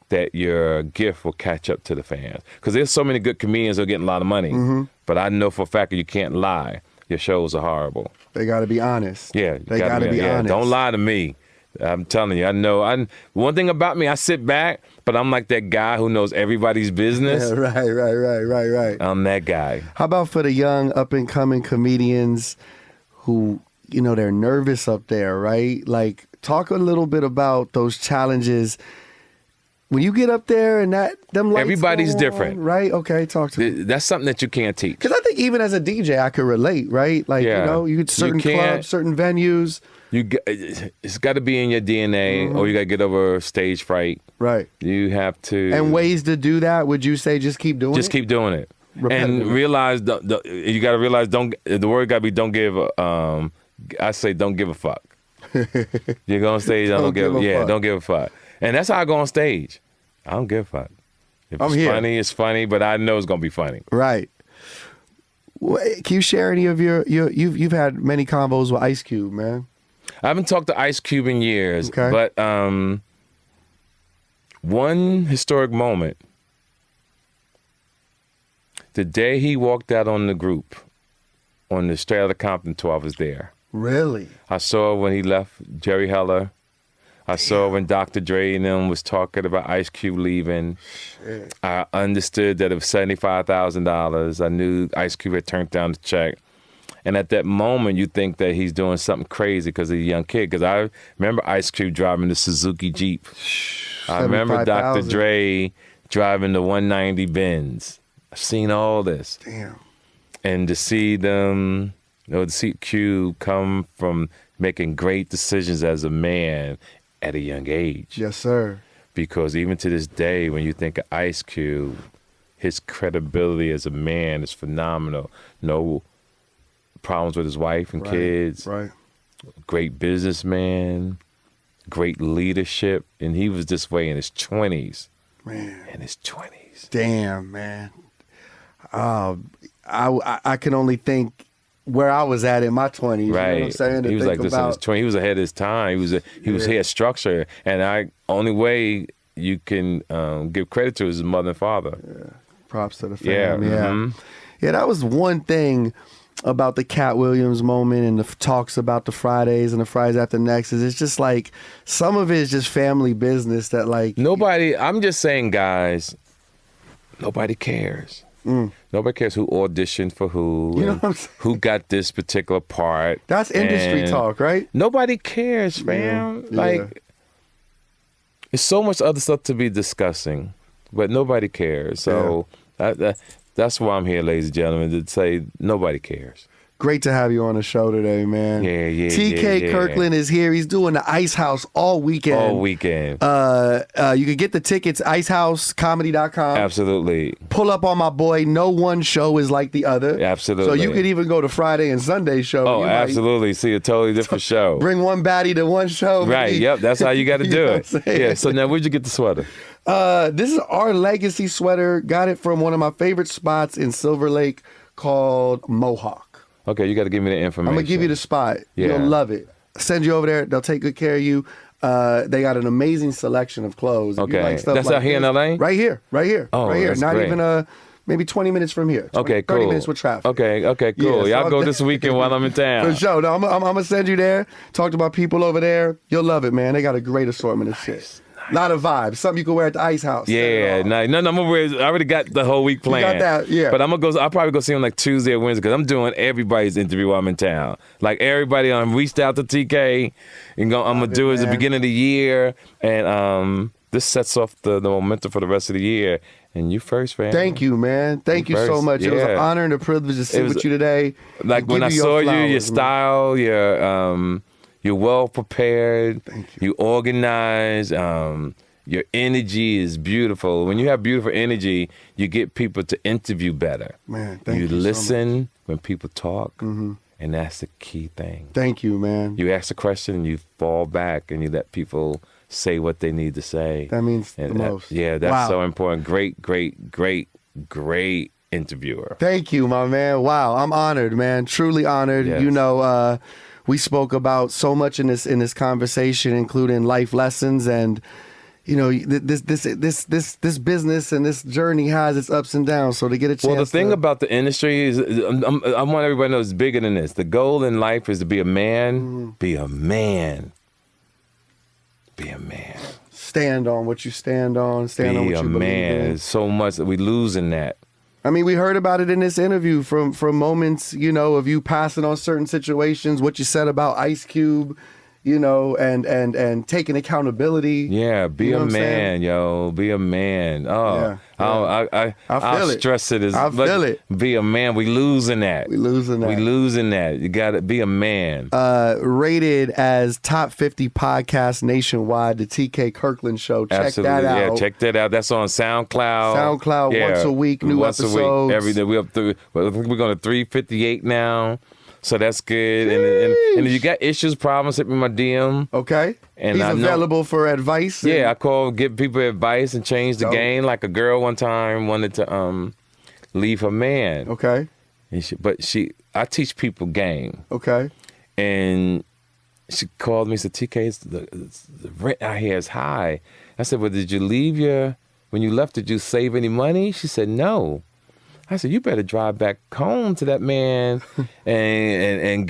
that your gift will catch up to the fans. Because there's so many good comedians who are getting a lot of money. But I know for a fact that you can't lie. Your shows are horrible. They got to be honest. Yeah. They got to be honest. Don't lie to me. I'm telling you, I know. One thing about me, I sit back, but I'm like that guy who knows everybody's business. Yeah, right. I'm that guy. How about for the young up and coming comedians who, they're nervous up there, right? Like, talk a little bit about those challenges. When you get up there and them lights Everybody's go on, different. right? Okay, talk to me. That's something that you can't teach. Because I think even as a DJ, I could relate, right? Like, Yeah. you get certain You can't- clubs, certain venues. It's got to be in your DNA, or you got to get over stage fright. Right. You have to. And ways to do that, would you say just keep doing it? Just keep doing it. And Repetitively. realize, you got to realize, the word got to be don't give, I say don't give a fuck. You go on stage, don't give a fuck. And that's how I go on stage. I don't give a fuck. If I'm it's here. funny, it's funny, but I know it's going to be funny. Right. Can you share any of you've had many combos with Ice Cube, man? I haven't talked to Ice Cube in years, Okay. but one historic moment, the day he walked out on the group, on the Straight Outta Compton tour, I was there. Really? I saw when he left Jerry Heller. I saw when Dr. Dre and them was talking about Ice Cube leaving. Shit. I understood that it was $75,000. I knew Ice Cube had turned down the check. And at that moment, you think that he's doing something crazy because he's a young kid. Because I remember Ice Cube driving the Suzuki Jeep. I remember Dr. Dre driving the 190 Benz. I've seen all this. Damn. And to see them, to see Cube come from making great decisions as a man at a young age. Yes, sir. Because even to this day, when you think of Ice Cube, his credibility as a man is phenomenal. No problems with his wife and kids. Right. Great businessman, great leadership. And he was this way in his 20s. Man. In his 20s. Damn, man. I can only think where I was at in my 20s. Right. You know what I'm saying? He was like this in his 20s. He was ahead of his time. He had structure. And only way you can give credit to his mother and father. Yeah. Props to the family. Yeah. Yeah. Mm-hmm. Yeah, that was one thing about the Katt Williams moment and the talks about the Fridays and the Fridays After Next is it's just like some of it is just family business that like I'm just saying, guys, nobody cares. Nobody cares who auditioned for who, you know what I'm saying? Who got this particular part. That's industry talk, right? Nobody cares, fam. Yeah. Like, there's so much other stuff to be discussing, but nobody cares. So that's why I'm here, ladies and gentlemen, to say nobody cares. Great to have you on the show today, man. Yeah. TK Kirkland is here. He's doing the Ice House all weekend. All weekend. You can get the tickets, icehousecomedy.com. Absolutely. Pull up on my boy. No one show is like the other. Absolutely. So you could even go to Friday and Sunday show. Oh, absolutely. See a totally different show. Bring one baddie to one show. Right. Yep. That's how you got to do it. Yeah. So now where'd you get the sweater? This is our legacy sweater. Got it from one of my favorite spots in Silver Lake called Mohawk. Okay, you got to give me the information. I'm gonna give you the spot. Yeah. You'll love it. Send you over there. They'll take good care of you. They got an amazing selection of clothes. Okay, like stuff that's like out here in LA. Right here. Oh, right here. that's Not great. even maybe 20 minutes from here. 30 cool. minutes with traffic. Okay, cool. Yeah, so Y'all go this weekend while I'm in town. For sure. No, I'm gonna send you there. Talk to my people over there. You'll love it, man. They got a great assortment of shit. Lot of vibes. Something you can wear at the Ice House. Yeah, nice. No, I'm gonna wear. I already got the whole week planned. You got that, yeah. But I'll probably go see him like Tuesday or Wednesday because I'm doing everybody's interview while I'm in town. Like everybody, I'm reached out to TK, and I'm gonna do it at the beginning of the year, and this sets off the momentum for the rest of the year. And you first, man. Thank you, man. Thank you so much. It was an honor and a privilege to sit with you today. Like when I saw you, your style, you're well prepared. Thank you. You organize. Your energy is beautiful. When you have beautiful energy, you get people to interview better. Man, thank you. You listen so much. when people talk, and that's the key thing. Thank you, man. You ask a question and you fall back and you let people say what they need to say. That means the most. Yeah, that's so important. Great interviewer. Thank you, my man. Wow, I'm honored, man. Truly honored. Yes. You know, we spoke about so much in this conversation, including life lessons, and you know, this business and this journey has its ups and downs. So to get a chance. Well, the thing about the industry is, I want everybody to know it's bigger than this. The goal in life is to be a man. Be a man. Be a man. Stand on what you stand on. Stand on what you believe in. Be a man. There's so much that we lose in that. I mean, we heard about it in this interview from moments, you know, of you passing on certain situations, what you said about Ice Cube, you know, and taking accountability. Yeah, be a man, yo. Be a man. Oh, yeah. I'll stress it. I feel it. Be a man. We losing that. We losing that. You got to be a man. Rated as top 50 podcast nationwide, the TK Kirkland Show. Check that out. Yeah, check that out. That's on SoundCloud. Yeah. Once a week, new episodes. Once a week, every day. I think we're going to 358 now. So that's good. And if you got issues, problems, hit me in my DM. Okay. And he's available for advice. Yeah, I give people advice and change the game. Like a girl one time wanted to leave her man. Okay. And I teach people game. Okay. And she called me and said, TK, the rent out here is high. I said, well, when you left, did you save any money? She said, no. I said, you better drive back home to that man and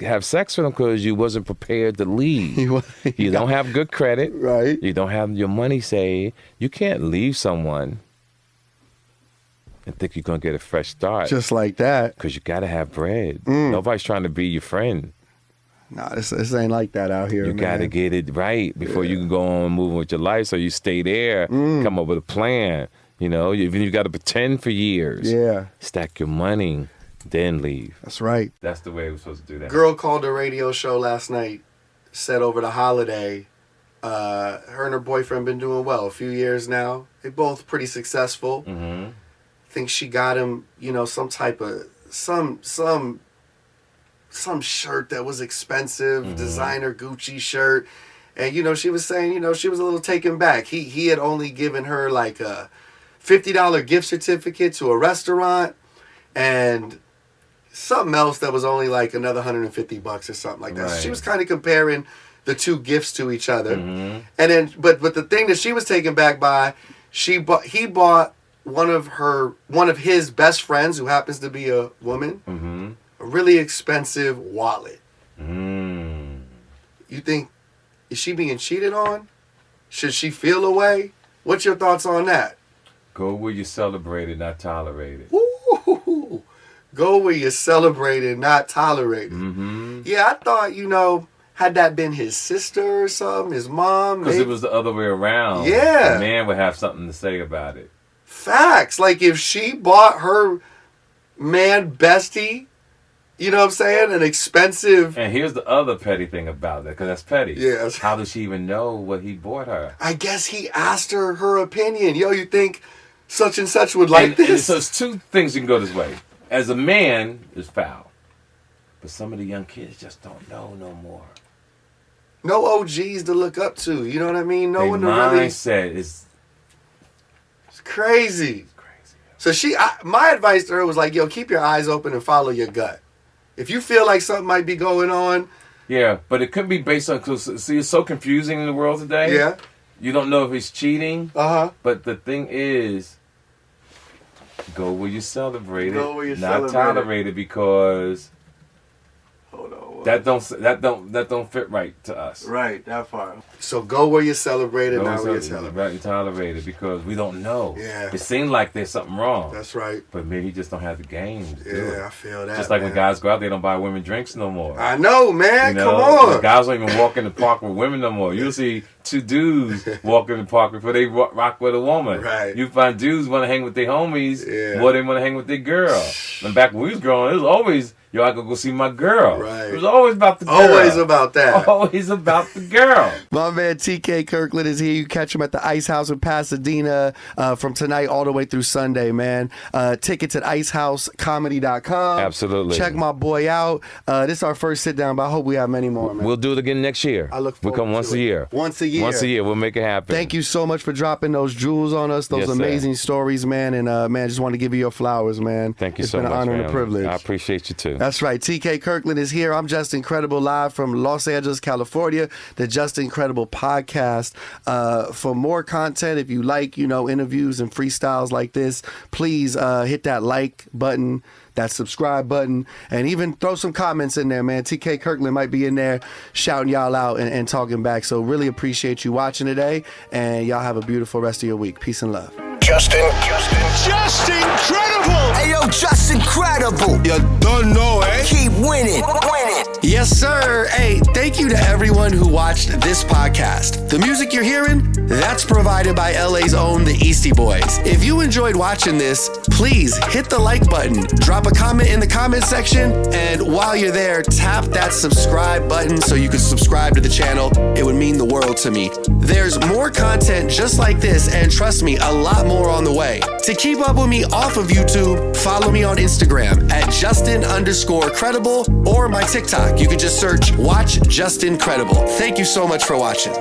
have sex with him because you wasn't prepared to leave. You don't have good credit. Right. You don't have your money saved. You can't leave someone and think you're going to get a fresh start. Just like that. Because you got to have bread. Nobody's trying to be your friend. Nah, this ain't like that out here, You man. got to get it right before you can go on moving with your life. So you stay there, come up with a plan. You know, even you got to pretend for years. Yeah. Stack your money, then leave. That's right. That's the way we're supposed to do that. Girl called the radio show last night, said over the holiday, her and her boyfriend been doing well a few years now. They both pretty successful. Mm-hmm. Think she got him, you know, some type of some shirt that was expensive, designer Gucci shirt. And, you know, she was saying, you know, she was a little taken back. He had only given her like a $50 gift certificate to a restaurant and something else that was only like another $150 or something like that. So she was kind of comparing the two gifts to each other. And then, but the thing that she was taken back by, he bought one of his best friends, who happens to be a woman, a really expensive wallet. You think, is she being cheated on? Should she feel away? What's your thoughts on that? Go where you celebrate it, not tolerate it. Ooh, go where you celebrate it, not tolerate it. Yeah, I thought, you know, had that been his sister or something, his mom. Because it was the other way around. Yeah. The man would have something to say about it. Facts. Like if she bought her man bestie, you know what I'm saying, an expensive... And here's the other petty thing about it, because that's petty. Yes. How does she even know what he bought her? I guess he asked her opinion. Yo, you think such and such would like this? And so it's two things you can go this way. As a man, it's foul. But some of the young kids just don't know no more. No OGs to look up to. You know what I mean? No Their one to really... mindset is... It's crazy. So my advice to her was like, yo, keep your eyes open and follow your gut. If you feel like something might be going on... Yeah, but it could be based on... See, it's so confusing in the world today. Yeah. You don't know if he's cheating. Uh-huh. But the thing is, go where you celebrate it. Go where you not celebrate tolerate it because... Hold on. That don't fit right to us. Right, that far. So go where you celebrate it, not where you celebrate. Right, you tolerate it because we don't know. Yeah. It seems like there's something wrong. That's right. But maybe you just don't have the game to do it. Yeah, I feel that. Just like man. when guys go out, they don't buy women drinks no more. I know, man. You know? Come on. Guys don't even walk in the park with women no more. You'll see two dudes walk in the park before they rock with a woman. Right. You find dudes want to hang with their homies more than want to hang with their girl. And back when we was growing, it was always, yo, I could go see my girl. Right. It was always about the girl. Always about that. Always about the girl. My man TK Kirkland is here. You catch him at the Ice House in Pasadena from tonight all the way through Sunday, man. Tickets at icehousecomedy.com. Absolutely. Check my boy out. This is our first sit down, but I hope we have many more, man. We'll do it again next year. I look forward We'll come once to a it. year. Once a year. Once a year. We'll make it happen. Thank you so much for dropping those jewels on us, those Yes, sir. amazing stories, man. And, man, just want to give you your flowers, man. Thank you it's so much, It's been an honor and a man. privilege. I appreciate you, too. That's right. TK Kirkland is here. I'm Just Incredible, live from Los Angeles, California, the Just Incredible podcast. For more content, if you like, you know, interviews and freestyles like this, please hit that like button, that subscribe button, and even throw some comments in there, man. TK Kirkland might be in there shouting y'all out and talking back. So really appreciate you watching today, and y'all have a beautiful rest of your week. Peace and love. Just incredible! Hey, yo, just incredible. You don't know, eh? Keep winning. Yes, sir. Hey, thank you to everyone who watched this podcast. The music you're hearing, that's provided by LA's own The Eastie Boys. If you enjoyed watching this, please hit the like button, drop a comment in the comment section, and while you're there, tap that subscribe button so you can subscribe to the channel. It would mean the world to me. There's more content just like this, and trust me, a lot more on the way. To keep up with me off of YouTube, follow me on Instagram at Justin_credible or my TikTok. You can just search Watch Justin Credible. Thank you so much for watching.